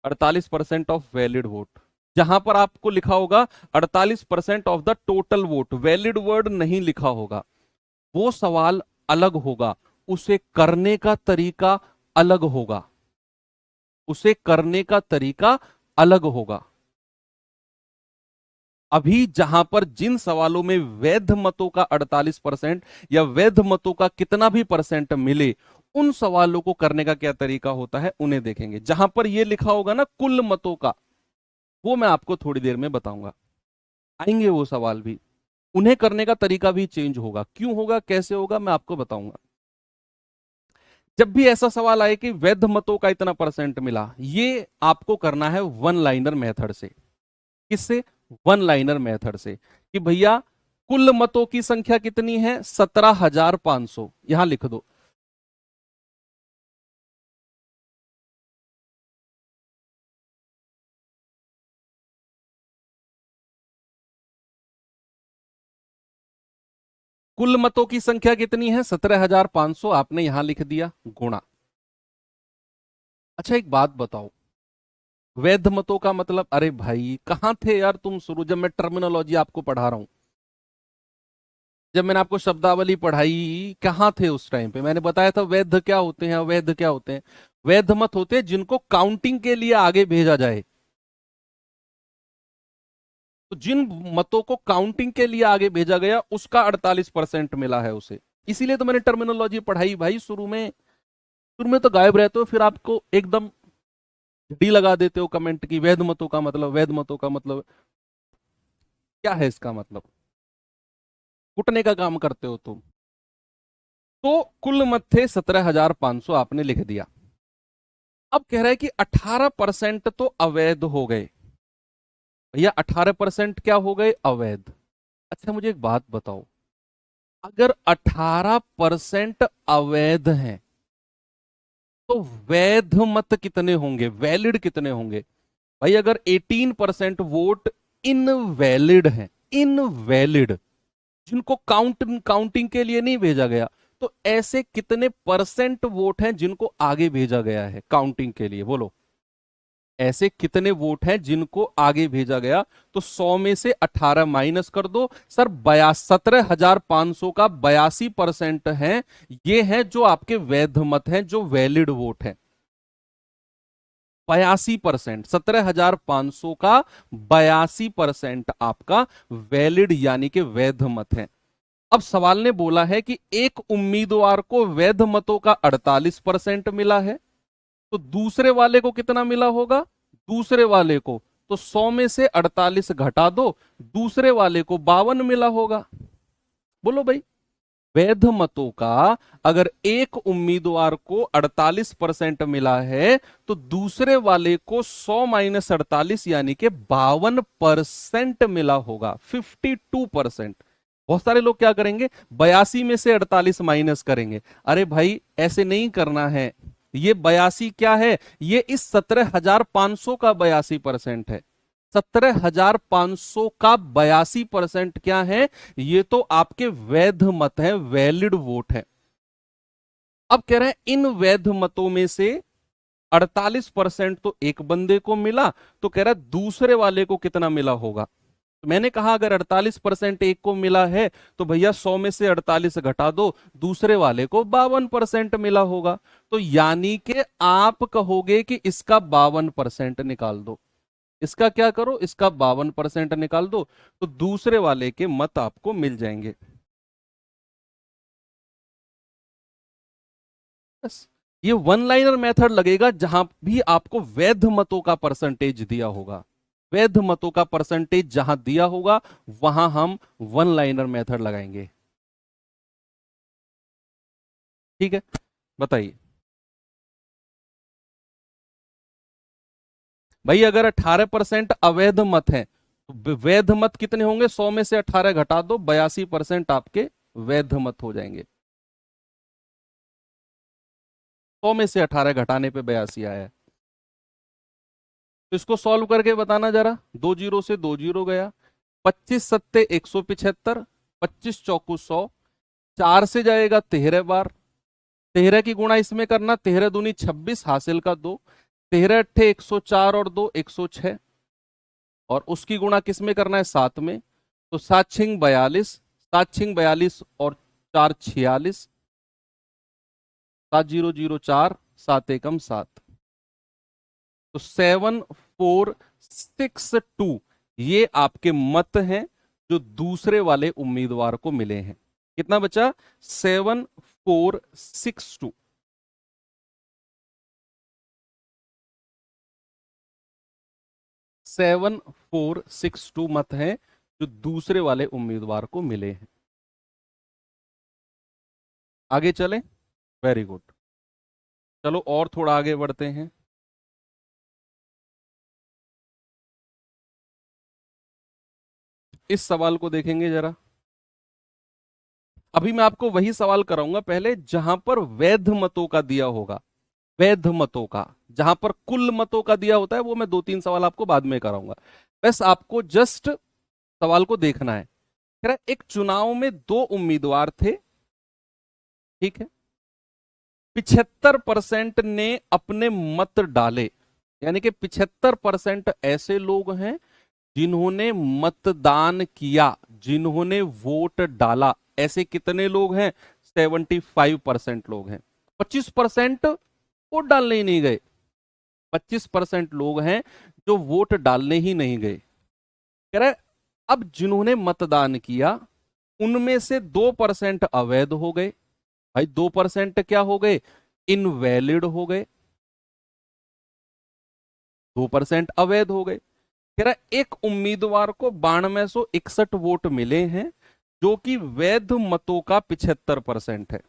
48% ऑफ वैलिड वोट। जहां पर आपको लिखा होगा 48% of the total vote, valid word नहीं लिखा होगा, वो सवाल अलग होगा। उसे करने का तरीका अलग होगा, उसे करने का तरीका अलग होगा। अभी जहां पर जिन सवालों में वैध मतों का 48% या वैध मतों का कितना भी परसेंट मिले, उन सवालों को करने का क्या तरीका होता है उन्हें देखेंगे। जहां पर यह लिखा होगा ना कुल मतों का, वो मैं आपको थोड़ी देर में बताऊंगा। आएंगे वो सवाल भी, उन्हें करने का तरीका भी चेंज होगा। क्यों होगा, कैसे होगा, मैं आपको बताऊंगा। जब भी ऐसा सवाल आए कि वैध मतों का इतना परसेंट मिला, ये आपको करना है वन लाइनर मेथड से। किससे? वन लाइनर मेथड से, कि भैया कुल मतों की संख्या कितनी है? 17,500। यहां लिख दो। कुल मतों की संख्या कितनी है? 17,500। आपने यहां लिख दिया गुणा। अच्छा एक बात बताओ, वैध मतों का मतलब, अरे भाई कहां थे यार तुम शुरू, जब मैं टर्मिनोलॉजी आपको पढ़ा रहा हूं, जब मैंने आपको शब्दावली पढ़ाई, कहां थे उस टाइम पे? मैंने बताया था वैध क्या होते हैं, अवैध क्या होते हैं। वैध मत होते हैं जिनको काउंटिंग के लिए आगे भेजा जाए। तो जिन मतों को काउंटिंग के लिए आगे भेजा गया उसका 48% मिला है उसे। इसीलिए तो मैंने टर्मिनोलॉजी पढ़ाई भाई शुरू में। शुरू में तो गायब रहते हो, फिर आपको एकदम डी लगा देते हो कमेंट की वैध मतों का मतलब, वैध मतों का मतलब क्या है, इसका मतलब कुटने का काम करते हो तुम। तो कुल मत थे 17,500, आपने लिख दिया। अब कह रहा है कि 18% तो अवैध हो गए। भैया 18% क्या हो गए? अवैध। अच्छा मुझे एक बात बताओ, अगर 18% अवैध हैं तो वैध मत कितने होंगे, वैलिड कितने होंगे? भाई अगर 18% वोट इनवैलिड है, इनवैलिड, जिनको काउंटिंग के लिए नहीं भेजा गया। तो ऐसे कितने परसेंट वोट हैं जिनको आगे भेजा गया है काउंटिंग के लिए, बोलो। ऐसे कितने वोट हैं जिनको आगे भेजा गया? तो 100 में से 18 माइनस कर दो सर, 17,500 का 82% है। ये है जो आपके वैध मत हैं, जो वैलिड वोट है। 82%, 17,500 का 82% आपका वैलिड यानी कि वैध मत है। अब सवाल ने बोला है कि एक उम्मीदवार को वैध मतों का 48% मिला है, तो दूसरे वाले को कितना मिला होगा? दूसरे वाले को तो 100 में से 48 घटा दो, दूसरे वाले को 52 मिला होगा। बोलो भाई, वैध मतों का अगर एक उम्मीदवार को 48% मिला है, तो दूसरे वाले को 100 माइनस 48 यानी कि 52% मिला होगा, 52%। बहुत सारे लोग क्या करेंगे, 82 में से 48 माइनस करेंगे। अरे भाई ऐसे नहीं करना है। ये 82 क्या है? ये इस 17,500 का 82% है। 17,500 का 82% क्या है? ये तो आपके वैध मत है, वैलिड वोट है। अब कह रहे हैं इन वैध मतों में से 48% तो एक बंदे को मिला, तो कह रहा है दूसरे वाले को कितना मिला होगा? तो मैंने कहा अगर 48% एक को मिला है, तो भैया 100 में से 48 घटा दो, दूसरे वाले को 52% मिला होगा। तो यानी कि आप कहोगे कि इसका 52% निकाल दो। इसका क्या करो, इसका 52% निकाल दो, तो दूसरे वाले के मत आपको मिल जाएंगे। बस ये वन लाइनर मेथड लगेगा जहां भी आपको वैध मतों का परसेंटेज दिया होगा। वैध मतों का परसेंटेज जहां दिया होगा वहां हम वन लाइनर मेथड लगाएंगे। ठीक है, बताइए भाई। अगर 18% अवैध मत है, तो वैध मत कितने होंगे? 100 में से 18 घटा दो, 82% आपके वैध मत हो जाएंगे। 100 में से 18 घटाने पे 82 आया है। तो इसको सॉल्व करके बताना जरा। 2 जीरो से 2 जीरो गया, 25 सत्ते 175, 25 चौकू 100, 4 से जाएगा 13 बार, 13 की गुणा इसमें करना, 13 दूनी 26, हासिल का 2, 13 अट्ठे 104 और 2 106, और उसकी गुणा किस में करना है? 7 में। तो 7 छिंग 42, 7 छिंग 42 और 4 46, 7004, 7 एकम 7। तो 7462 ये आपके मत हैं जो दूसरे वाले उम्मीदवार को मिले हैं। कितना बचा? 7462। 7462 मत हैं जो दूसरे वाले उम्मीदवार को मिले हैं। आगे चलें? Very good. चलो और थोड़ा आगे बढ़ते हैं। इस सवाल को देखेंगे जरा। अभी मैं आपको वही सवाल कराऊंगा पहले जहां पर वैध मतों का दिया होगा। वैध मतों का, जहां पर कुल मतों का दिया होता है वो मैं 2-3 सवाल आपको बाद में कराऊंगा। बस आपको जस्ट सवाल को देखना है। कह रहा है, एक चुनाव में 2 उम्मीदवार थे, ठीक है। 75% ने अपने मत डाले, यानी कि 75% ऐसे लोग हैं जिन्होंने मतदान किया, जिन्होंने वोट डाला। ऐसे कितने लोग हैं? 75% लोग हैं। 25% वोट डालने ही नहीं गए। 25% लोग हैं जो वोट डालने ही नहीं गए। कह रहे अब जिन्होंने मतदान किया उनमें से 2% अवैध हो गए। भाई 2% क्या हो गए? इनवैलिड हो गए। 2% अवैध हो गए। कह रहा एक उम्मीदवार को 9261 वोट मिले हैं जो कि वैध मतों का 75% है।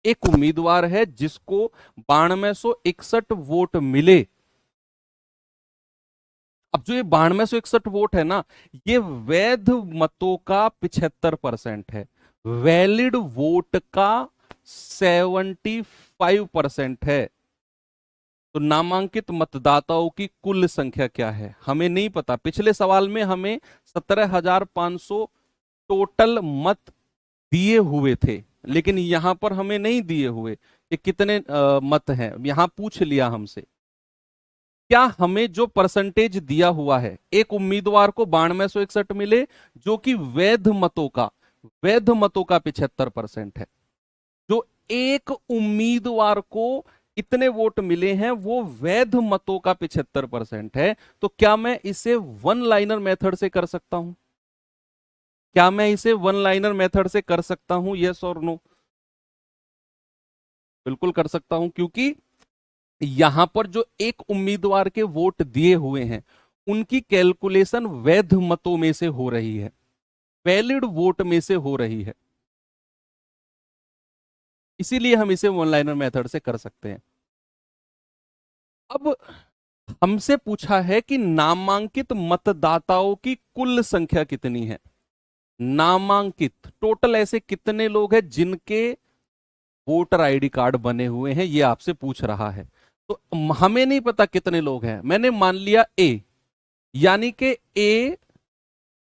एक उम्मीदवार है जिसको 9261 वोट मिले। अब जो ये 9261 वोट है ना, ये वैध मतों का 75% है, वैलिड वोट का 75% है। तो नामांकित मतदाताओं की कुल संख्या क्या है हमें नहीं पता। पिछले सवाल में हमें 17,500 टोटल मत दिए हुए थे, लेकिन यहां पर हमें नहीं दिए हुए कि कितने मत हैं, यहां पूछ लिया हमसे। क्या हमें जो परसेंटेज दिया हुआ है, एक उम्मीदवार को 9261 मिले, जो कि वैध मतों का 75% है। जो एक उम्मीदवार को इतने वोट मिले हैं वो वैध मतों का 75% है। तो क्या मैं इसे वन लाइनर मेथड से कर सकता हूं? क्या मैं इसे वन लाइनर मेथड से कर सकता हूं? यस और नो? बिल्कुल कर सकता हूं, क्योंकि यहां पर जो एक उम्मीदवार के वोट दिए हुए हैं उनकी कैलकुलेशन वैध मतों में से हो रही है, वैलिड वोट में से हो रही है। इसीलिए हम इसे वन लाइनर मेथड से कर सकते हैं। अब हमसे पूछा है कि नामांकित मतदाताओं की कुल संख्या कितनी है। नामांकित टोटल ऐसे कितने लोग हैं जिनके वोटर आईडी कार्ड बने हुए हैं, ये आपसे पूछ रहा है। तो हमें नहीं पता कितने लोग हैं, मैंने मान लिया ए, यानी कि ए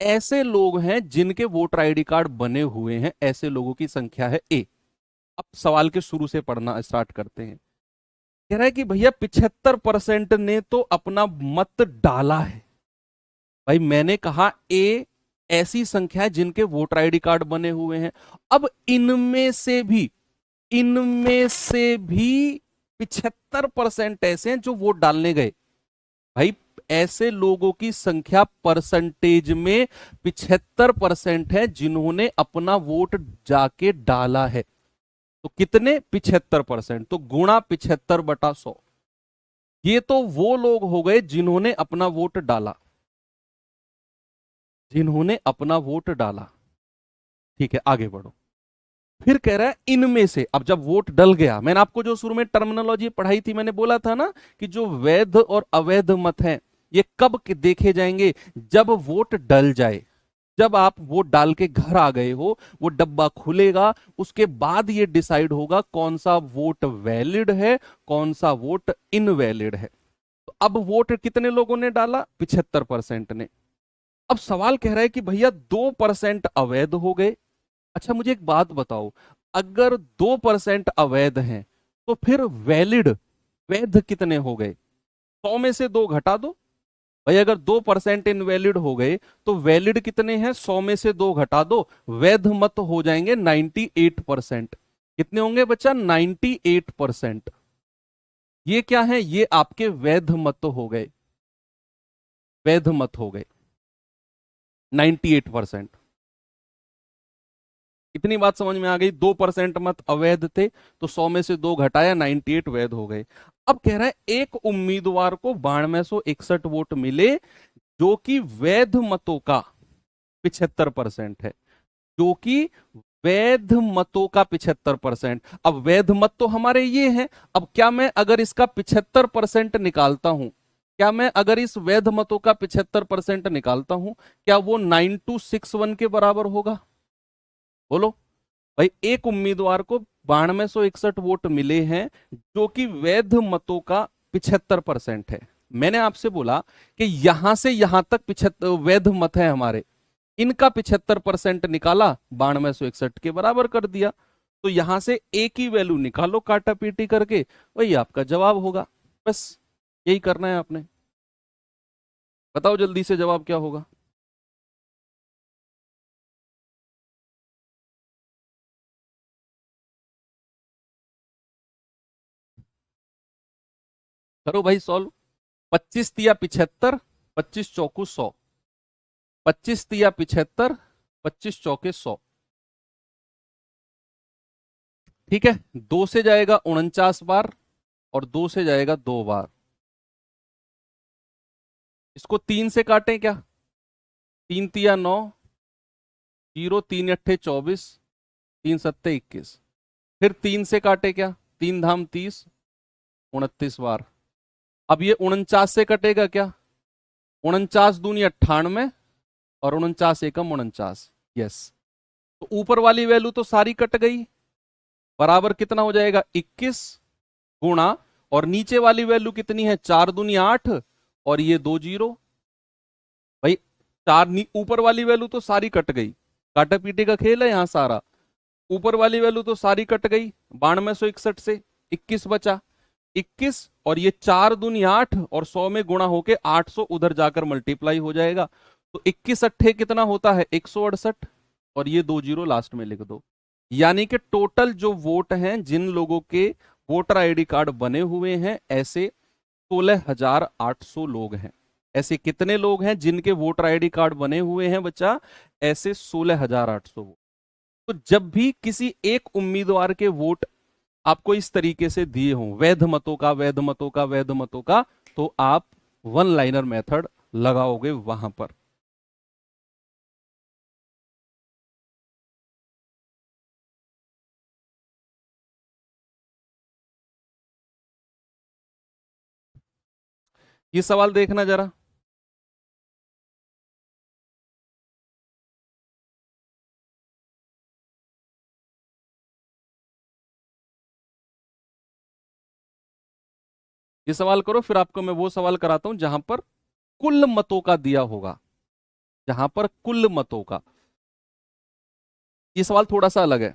ऐसे लोग हैं जिनके वोटर आईडी कार्ड बने हुए हैं, ऐसे लोगों की संख्या है ए। अब सवाल के शुरू से पढ़ना स्टार्ट करते हैं। कह रहा है कि भैया 75% ने तो अपना मत डाला है। भाई मैंने कहा ए ऐसी संख्या है जिनके वोटर आईडी कार्ड बने हुए हैं। अब इनमें से भी 75% ऐसे हैं जो वोट डालने गए। भाई ऐसे लोगों की संख्या परसेंटेज में 75% है जिन्होंने अपना वोट जाके डाला है। तो कितने? 75%। तो गुणा 75/100। ये तो वो लोग हो गए जिन्होंने अपना वोट डाला, जिन्होंने अपना वोट डाला। ठीक है, आगे बढ़ो। फिर कह रहा है इनमें से, अब जब वोट डल गया, मैंने आपको जो शुरू में टर्मिनोलॉजी पढ़ाई थी, मैंने बोला था ना कि जो वैध और अवैध मत हैं ये कब देखे जाएंगे? जब वोट डल जाए। जब आप वोट डाल के घर आ गए हो, वो डब्बा खुलेगा, उसके बाद ये डिसाइड होगा कौन सा वोट वैलिड है, कौन सा वोट इनवैलिड है। तो अब वोट कितने लोगों ने डाला? 75% ने। अब सवाल कह रहा है कि भैया 2% अवैध हो गए। अच्छा मुझे एक बात बताओ, अगर 2% अवैध हैं तो फिर वैलिड, वैध कितने हो गए? 100 में से 2 घटा दो। भाई अगर 2% इनवैलिड हो गए तो वैलिड कितने हैं? 100 में से 2 घटा दो, वैध मत हो जाएंगे 98%। कितने होंगे बच्चा? 98%। ये क्या है? ये आपके वैध मत हो गए, वैध मत हो गए 98%। इतनी बात समझ में आ गई? 2% मत अवैध थे तो 100 में से 2 घटाया, 98 वैध हो गए। अब कह रहा है एक उम्मीदवार को 9261 वोट मिले जो कि वैध मतों का 75% है, जो कि वैध मतों का 75%। अब वैध मत तो हमारे ये हैं। अब क्या मैं अगर इसका 75% निकालता हूं, क्या मैं अगर इस वैध मतों का 75% निकालता हूं, क्या वो 9261 के बराबर होगा? बोलो। भाई एक उम्मीदवार को 9261 वोट मिले हैं जो कि वैध मतों का 75% है। मैंने आपसे बोला कि यहां से यहां तक 75 वैध मत है हमारे, इनका 75% निकाला, 9261 के बराबर कर दिया। तो यहां से एक ही वैल्यू निकालो काटा पीटी करके, वही आपका जवाब होगा। बस यही करना है आपने। बताओ जल्दी से जवाब क्या होगा? करो भाई सॉल्व। 25 तिया 75, 25 चौकू 100। 25 तिया 75, 25 चौके 100। ठीक है, 2 से जाएगा 49 बार और 2 से जाएगा 2 बार। इसको 3 से काटें क्या? 3 तिया 9, 0 3 अट्ठे 24, 3 सत्ते 21। फिर 3 से काटे क्या? 3 धाम 30, 29 बार। अब ये 49 से कटेगा क्या? 49 दूनी 98 और 49 एकम 49। यस। तो ऊपर वाली वैल्यू तो सारी कट गई, बराबर कितना हो जाएगा? 21 गुणा, और नीचे वाली वैल्यू कितनी है? 4 दूनी 8 और ये 2 जीरो। भाई चार ऊपर वाली वैल्यू तो सारी कट गई, काटा पीटे का खेल है यहाँ सारा। ऊपर वाली वैल्यू तो सारी कट गई, 9261 से 21 बचा, 21 और ये 4 दूनी 8 और 100 में गुणा होके 800 उधर जाकर मल्टीप्लाई हो जाएगा। तो 21 अट्ठे कितना होता है 168 और ये 2 जीरो लास्ट में लिख दो। यानी कि टोटल जो वोट हैं, जिन लोगों के वोटर आईडी कार्ड बने हुए हैं, ऐसे 16,800 लोग हैं। ऐसे कितने लोग हैं जिनके वोटर आईडी कार्ड बने हुए हैं बच्चा? ऐसे 16,800। तो जब भी किसी एक उम्मीदवार के वोट आपको इस तरीके से दिए हों, वैध मतों का वैध मतों का वैध मतों का, तो आप वन लाइनर मेथड लगाओगे वहां पर। ये सवाल देखना जरा। ये सवाल करो, फिर आपको मैं वो सवाल कराता हूं जहां पर कुल मतों का दिया होगा, जहां पर कुल मतों का। ये सवाल थोड़ा सा अलग है,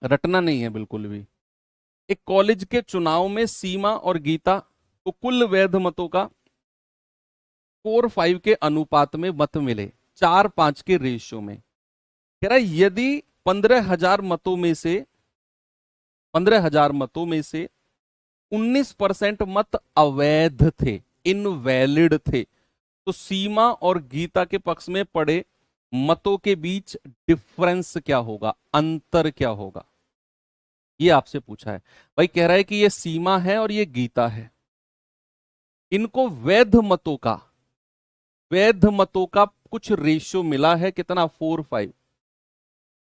रटना नहीं है बिल्कुल भी। एक कॉलेज के चुनाव में सीमा और गीता को कुल वैध मतों का 4-5 के अनुपात में मत मिले, 4-5 के रेशियो में। कह रहा है यदि 15,000 मतों में से 19% मत अवैध थे, इनवैलिड थे, तो सीमा और गीता के पक्ष में पड़े मतों के बीच डिफरेंस क्या होगा, अंतर क्या होगा, ये आपसे पूछा है। भाई कह रहा है कि ये सीमा है और ये गीता है, इनको वैध मतों का कुछ रेशियो मिला है, कितना 4-5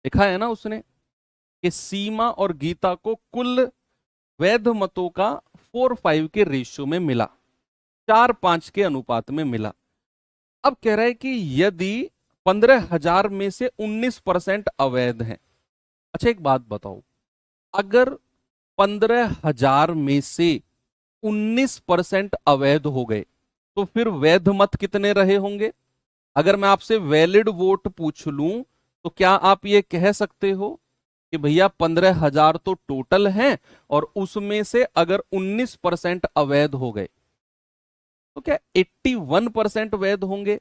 लिखा है ना उसने, कि सीमा और गीता को कुल वैध मतों का 4-5 के रेशियो में मिला, 4-5 के अनुपात में मिला। अब कह रहा है कि यदि 15,000 में से 19% अवैध हैं। अच्छा एक बात बताओ, अगर 15,000 में से 19% अवैध हो गए तो फिर वैध मत कितने रहे होंगे? अगर मैं आपसे वैलिड वोट पूछ लूं तो क्या आप ये कह सकते हो कि भैया 15,000 तो टोटल हैं और उसमें से अगर 19% अवैध हो गए तो क्या 81% वैध होंगे?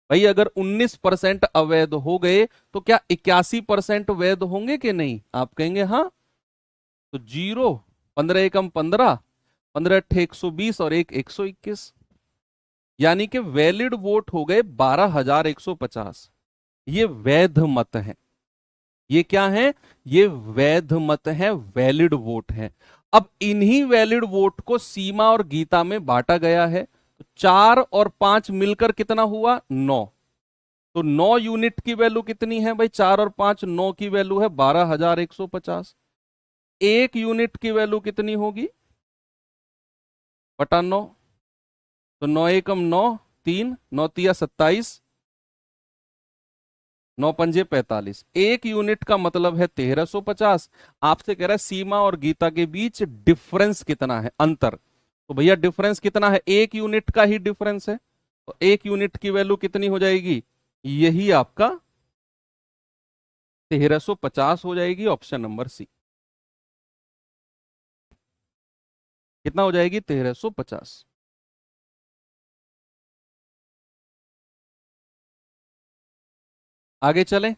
भाई अगर 19% अवैध हो गए तो क्या 81% वैध होंगे कि नहीं? आप कहेंगे हाँ। तो जीरो, 15 एकम 15, 15 अट्ठे 120 और 121, यानी कि वैलिड वोट हो गए 12,150। ये वैध मत है। ये क्या है? ये वैध मत है, वैलिड वोट है। अब इन्हीं वैलिड वोट को सीमा और गीता में बांटा गया है। तो 4 और 5 मिलकर कितना हुआ? 9। तो 9 यूनिट की वैल्यू कितनी है भाई? 4 और 5, 9 की वैल्यू है 12,150। एक यूनिट की वैल्यू कितनी होगी? बटा 9। तो 9 एकम 9, 3, 9 तिया 27, 9 पंजे 45। एक यूनिट का मतलब है 1350। आपसे कह रहा है सीमा और गीता के बीच डिफरेंस कितना है, अंतर। तो भैया डिफरेंस कितना है? एक यूनिट का ही डिफरेंस है। तो एक यूनिट की वैल्यू कितनी हो जाएगी? यही आपका 1350 हो जाएगी। Option number C. कितना हो जाएगी? 1350। आगे चलें।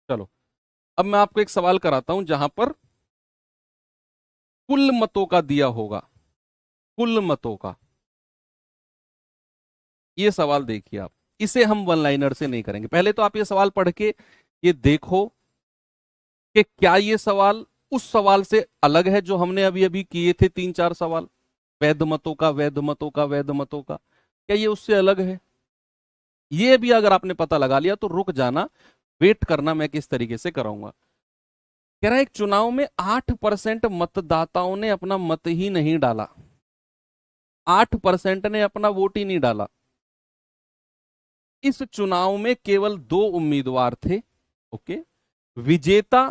चलो अब मैं आपको एक सवाल कराता हूं जहां पर कुल मतों का दिया होगा, कुल मतों का। ये सवाल देखिए आप, इसे हम वन लाइनर से नहीं करेंगे। पहले तो आप ये सवाल पढ़ के ये देखो कि क्या ये सवाल उस सवाल से अलग है जो हमने अभी अभी किए थे, 3-4 सवाल, वैध मतों का वैध मतों का वैध मतों का, क्या ये उससे अलग है? ये भी अगर आपने पता लगा लिया तो रुक जाना, वेट करना मैं किस तरीके से कराऊंगा। कह रहा है एक चुनाव में 8% मतदाताओं ने अपना मत ही नहीं डाला, 8% ने अपना वोट ही नहीं डाला। इस चुनाव में केवल 2 उम्मीदवार थे। ओके, विजेता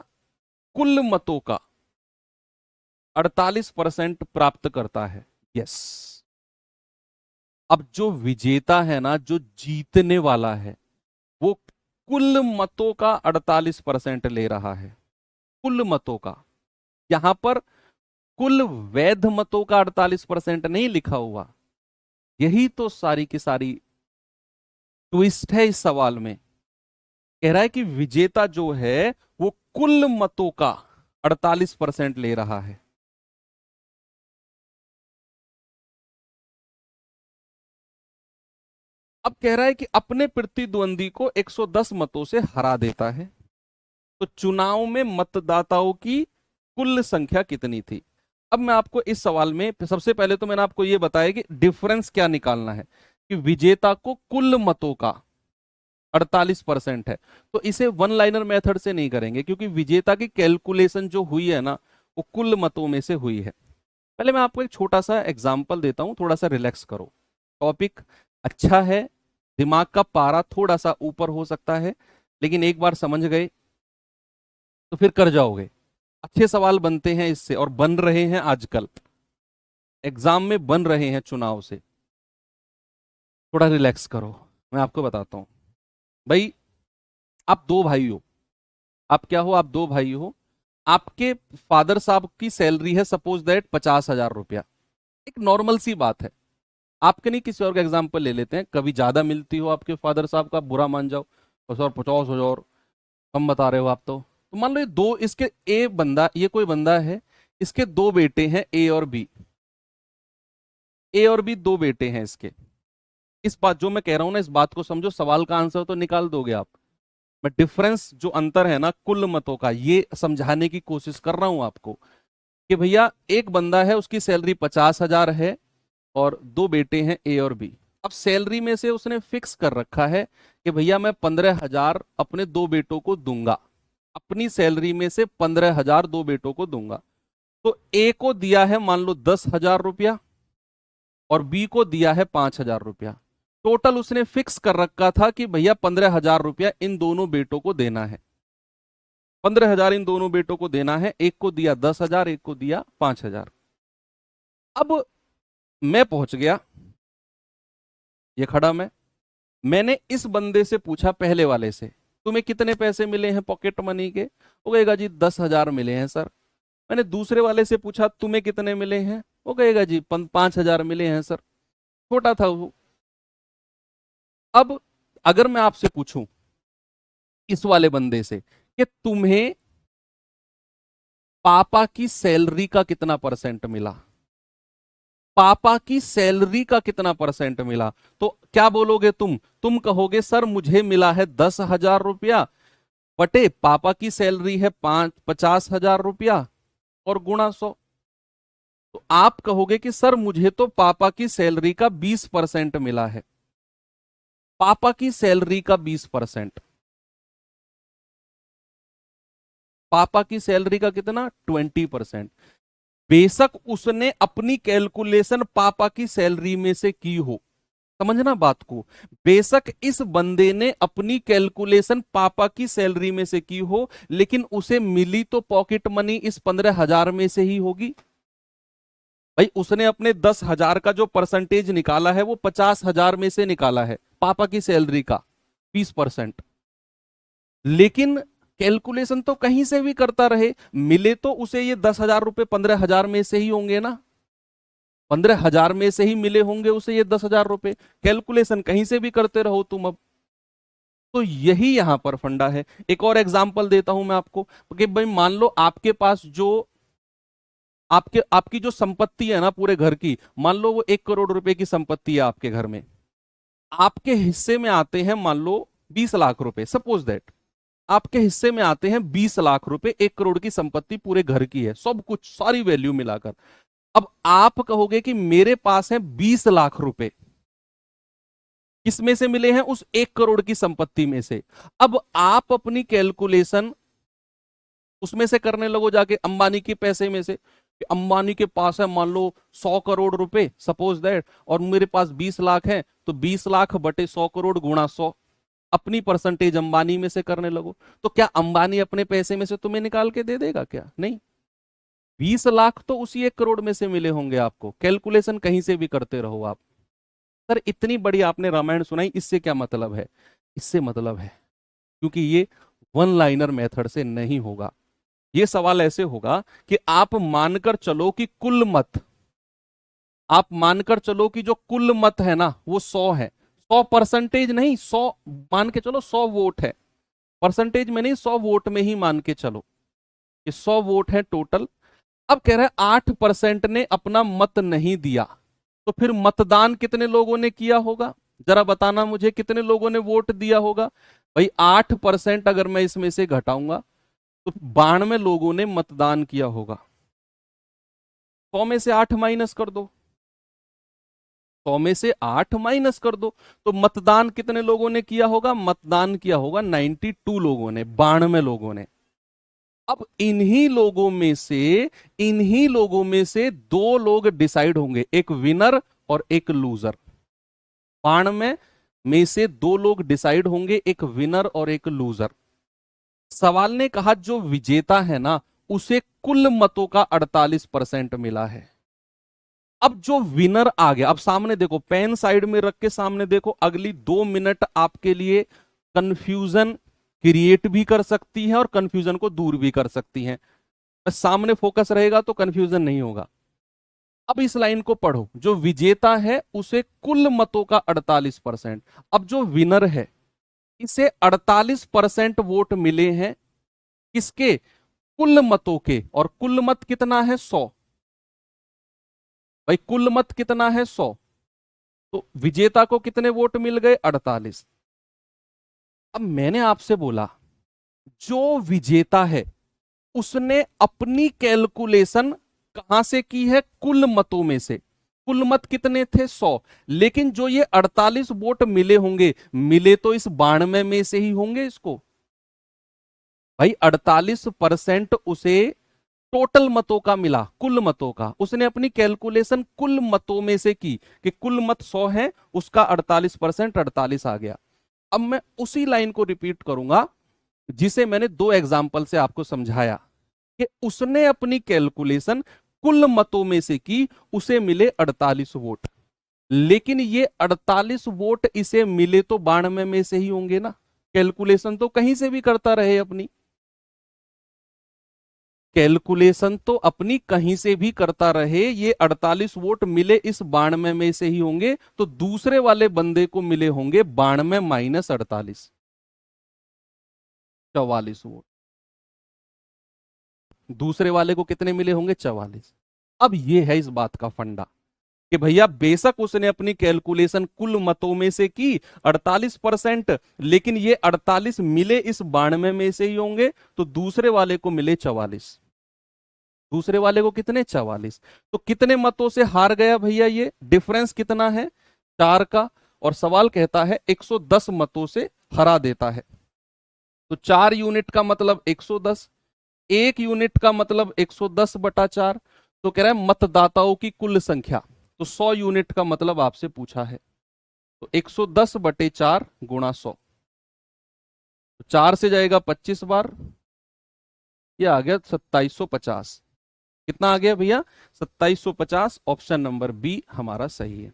कुल मतों का 48% प्राप्त करता है। यस, अब जो विजेता है ना, जो जीतने वाला है, वो कुल मतों का 48% ले रहा है, कुल मतों का। यहां पर कुल वैध मतों का 48% नहीं लिखा हुआ। यही तो सारी की सारी ट्विस्ट है इस सवाल में। कह रहा है कि विजेता जो है वो कुल मतों का 48% ले रहा है। अब कह रहा है कि अपने प्रतिद्वंदी को 110 मतों से हरा देता है। तो चुनाव में मतदाताओं की कुल संख्या कितनी थी? अब मैं आपको इस सवाल में सबसे पहले तो मैंने आपको यह बताया कि डिफरेंस क्या निकालना है, कि विजेता को कुल मतों का 48% है। तो इसे वन लाइनर मेथड से नहीं करेंगे, क्योंकि विजेता की कैलकुलेशन जो हुई है ना, वो कुल मतों में से हुई है। पहले मैं आपको एक छोटा सा एग्जाम्पल देता हूं, थोड़ा सा रिलैक्स करो। टॉपिक अच्छा है, दिमाग का पारा थोड़ा सा ऊपर हो सकता है, लेकिन एक बार समझ गए तो फिर कर जाओगे। अच्छे सवाल बनते हैं इससे, और बन रहे हैं आजकल एग्जाम में, बन रहे हैं चुनाव से। थोड़ा रिलैक्स करो, मैं आपको बताता हूं। भाई, आप दो भाई हो। आप क्या हो? आप दो भाई हो। आपके फादर साहब की सैलरी है सपोज दैट 50,000 रुपया। एक नॉर्मल सी बात है। आपके नहीं, किसी और का एग्जाम्पल ले लेते हैं। कभी ज्यादा मिलती हो आपके फादर साहब का, बुरा मान जाओ, तो सर 50,000 कम बता रहे हो आप तो मान लो ये दो, इसके ए बंदा, ये कोई बंदा है, इसके दो बेटे हैं ए और बी। ए और बी दो बेटे हैं इसके। इस बात जो मैं कह रहा हूं ना, इस बात को समझो, सवाल का आंसर तो निकाल दोगे आप। मैं डिफरेंस जो अंतर है ना कुल मतों का, ये समझाने की कोशिश कर रहा हूं आपको, कि भैया एक बंदा है, उसकी सैलरी 50,000 है, और दो बेटे हैं ए और बी। अब सैलरी में से उसने फिक्स कर रखा है कि भैया मैं 15,000 अपने दो बेटों को दूंगा। अपनी सैलरी में से 15,000 दो बेटों को दूंगा। तो ए को दिया है मान लो 10,000 रुपया, और बी को दिया है 5,000 रुपया। टोटल उसने फिक्स कर रखा था कि भैया 15,000 रुपया इन दोनों बेटों को देना है। 15,000 इन दोनों बेटों को देना है। एक को दिया 10,000, एक को दिया 5,000। अब मैं पहुंच गया, ये खड़ा मैंने इस बंदे से पूछा, पहले वाले से, तुम्हें कितने पैसे मिले हैं पॉकेट मनी के? वो कहेगा जी 10,000 मिले हैं सर। मैंने दूसरे वाले से पूछा, तुम्हें कितने मिले हैं? वो कहेगा जी 5,000 मिले हैं सर। छोटा था वो। अब अगर मैं आपसे पूछूं इस वाले बंदे से कि तुम्हें पापा की सैलरी का कितना परसेंट मिला, पापा की सैलरी का कितना परसेंट मिला, तो क्या बोलोगे तुम कहोगे सर मुझे मिला है 10,000 रुपया, बटे पापा की सैलरी है 50,000 रुपया, और गुणा 100। तो आप कहोगे कि सर मुझे तो पापा की सैलरी का 20% मिला है। पापा की सैलरी का 20%, पापा की सैलरी का कितना? 20%। बेशक उसने अपनी कैलकुलेशन पापा की सैलरी में से की हो, समझना बात को, बेशक इस बंदे ने अपनी कैलकुलेशन पापा की सैलरी में से की हो, लेकिन उसे मिली तो पॉकेट मनी इस 15,000 में से ही होगी। भाई उसने अपने 10,000 का जो परसेंटेज निकाला है वो 50,000 में से निकाला है, पापा की सैलरी का 20%। लेकिन कैलकुलेशन तो कहीं से भी करता रहे, मिले तो उसे ये 10,000 रुपए 15,000 में से ही होंगे ना, 15,000 में से ही मिले होंगे उसे ये 10,000 रुपए। कैलकुलेशन कहीं से भी करते रहो तुम। अब तो यही यहां पर फंडा है। एक और एग्जांपल देता हूं मैं आपको, कि भाई मान लो आपके पास जो आपकी जो संपत्ति है ना पूरे घर की, मान लो वो 1 करोड़ रुपए की संपत्ति है आपके घर में। आपके हिस्से में आते हैं मान लो 20 लाख रुपए, सपोज दैट आपके हिस्से में आते हैं 20 लाख रुपए। 1 करोड़ की संपत्ति पूरे घर की है, सब कुछ सारी वैल्यू मिलाकर। अब आप कहोगे कि मेरे पास है 20 लाख रुपए, किसमें से मिले हैं? उस 1 करोड़ की संपत्ति में से। अब आप अपनी कैलकुलेशन उसमें से करने लगो, जाके अंबानी के पैसे में से, कि अंबानी के पास है मान लो 100 करोड़ रुपए सपोज दैट, और मेरे पास 20 लाख है, तो 20 लाख बटे 100 करोड़ गुणा 100। अपनी परसेंटेज अंबानी में से करने लगो। तो क्या अंबानी अपने पैसे में से तुम्हें निकाल के दे देगा? क्या नहीं। 20 लाख तो उसी 1 करोड़ में से मिले होंगे आपको। कैलकुलेशन कहीं से भी करते रहो आप। सर इतनी बड़ी आपने रामायण सुनाई, इससे क्या मतलब है? इससे मतलब है क्योंकि ये वन लाइनर मेथड से नहीं होगा। ये सवाल ऐसे होगा कि आप मानकर चलो कि कुल मत, आप मानकर चलो कि जो कुल मत है ना वो 100 है, 100% नहीं, 100 मान के चलो, 100 वोट है, परसेंटेज में नहीं, 100 वोट में ही मान के चलो कि 100 वोट है टोटल। अब कह रहा है 8% ने अपना मत नहीं दिया, तो फिर मतदान कितने लोगों ने किया होगा, जरा बताना मुझे, कितने लोगों ने वोट दिया होगा भाई? 8% अगर मैं इसमें से घटाऊंगा तो 92 लोगों ने मतदान किया होगा। 100 में से 8 माइनस कर दो, 100 में से 8 माइनस कर दो, तो मतदान कितने लोगों ने किया होगा? मतदान किया होगा 92 लोगों ने, 92 लोगों ने। अब इन्हीं लोगों में से दो लोग डिसाइड होंगे, एक विनर और एक लूजर। 92 में से दो लोग डिसाइड होंगे, एक विनर और एक लूजर। सवाल ने कहा जो विजेता है ना उसे कुल मतों का 48% मिला है। अब जो विनर आ गया, अब सामने देखो, पेन साइड में रख के सामने देखो, अगली 2 मिनट आपके लिए कंफ्यूजन क्रिएट भी कर सकती है और कंफ्यूजन को दूर भी कर सकती है। सामने फोकस रहेगा तो कंफ्यूजन नहीं होगा। अब इस लाइन को पढ़ो, जो विजेता है उसे कुल मतों का 48%। अब जो विनर है इसे 48% वोट मिले हैं, किसके? कुल मतों के। और कुल मत कितना है? 100। भाई कुल मत कितना है? 100। तो विजेता को कितने वोट मिल गए? 48। अब मैंने आपसे बोला जो विजेता है उसने अपनी कैलकुलेशन कहां से की है? कुल मतों में से। कुल मत कितने थे? 100। लेकिन जो ये 48 वोट मिले होंगे, मिले तो इस 92 में से ही होंगे इसको। भाई 48% उसे टोटल मतों का मिला, कुल मतों का। उसने अपनी कैलकुलेशन कुल मतों में से की कि कुल मत 100 है, उसका 48%, 48 आ गया। अब मैं उसी लाइन को रिपीट करूंगा जिसे मैंने 2 एग्जाम्पल से आपको समझाया कि उसने अपनी कैलकुलेशन कुल मतों में से की, उसे मिले 48 वोट। लेकिन ये 48 वोट इसे मिले तो 92 में से ही होंगे ना। कैलकुलेशन तो कहीं से भी करता रहे अपनी, कैलकुलेशन तो अपनी कहीं से भी करता रहे, ये 48 वोट मिले इस 92 में से ही होंगे, तो दूसरे वाले बंदे को मिले होंगे 92 माइनस 48, 44 वोट। दूसरे वाले को कितने मिले होंगे? 44। अब ये है इस बात का फंडा कि भैया बेशक उसने अपनी कैलकुलेशन कुल मतों में से की 48%, लेकिन ये 48 मिले इस 92 में से ही होंगे, तो दूसरे वाले को मिले 44। दूसरे वाले को कितने? 44। तो कितने मतों से हार गया भैया? ये डिफरेंस कितना है? 4 का। और सवाल कहता है 110 मतों से हरा देता है। तो 4 यूनिट का मतलब 110, 1 यूनिट का मतलब 110/4। तो कह रहा है मतदाताओं की कुल संख्या, तो 100 यूनिट का मतलब आपसे पूछा है, तो 110/4 गुणा 100। तो 4 से जाएगा 25 बार, ये आ गया 2750। कितना आ गया भैया? 2750। ऑप्शन नंबर बी हमारा सही है।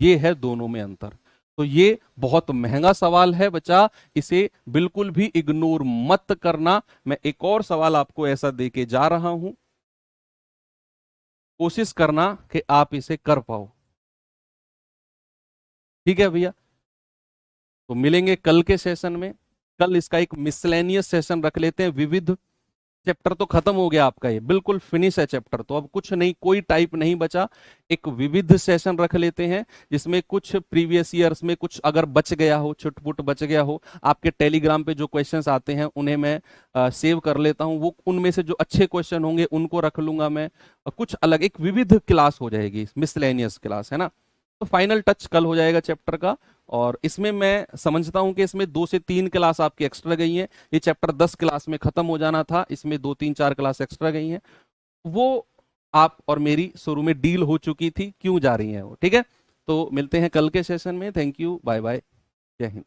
ये है दोनों में अंतर। तो ये बहुत महंगा सवाल है बच्चा, इसे बिल्कुल भी इग्नोर मत करना। मैं एक और सवाल आपको ऐसा देके जा रहा हूं, कोशिश करना कि आप इसे कर पाओ। ठीक है भैया? तो मिलेंगे कल के सेशन में। कल इसका एक मिसलेनियस सेशन रख लेते हैं, विविध। चैप्टर तो खत्म हो गया आपका, ये बिल्कुल फिनिश है चैप्टर, तो अब कुछ नहीं, कोई टाइप नहीं बचा। एक विविध सेशन रख लेते हैं जिसमें कुछ प्रीवियस ईयर्स में कुछ अगर बच गया हो, छुटपुट बच गया हो, आपके टेलीग्राम पे जो क्वेश्चंस आते हैं उन्हें मैं सेव कर लेता हूं, वो उनमें से जो अच्छे क्वेश्चन होंगे उनको रख लूंगा मैं। कुछ अलग एक विविध क्लास हो जाएगी, मिसलेनियस क्लास, है ना। तो फाइनल टच कल हो जाएगा चैप्टर का। और इसमें मैं समझता हूं कि इसमें 2 से 3 क्लास आपकी एक्स्ट्रा गई हैं। ये चैप्टर 10 क्लास में खत्म हो जाना था, इसमें 2 3 4 क्लास एक्स्ट्रा गई हैं। वो आप और मेरी शुरू में डील हो चुकी थी, क्यों जा रही है वो, ठीक है। तो मिलते हैं कल के सेशन में। थैंक यू, बाय बाय, जय हिंद।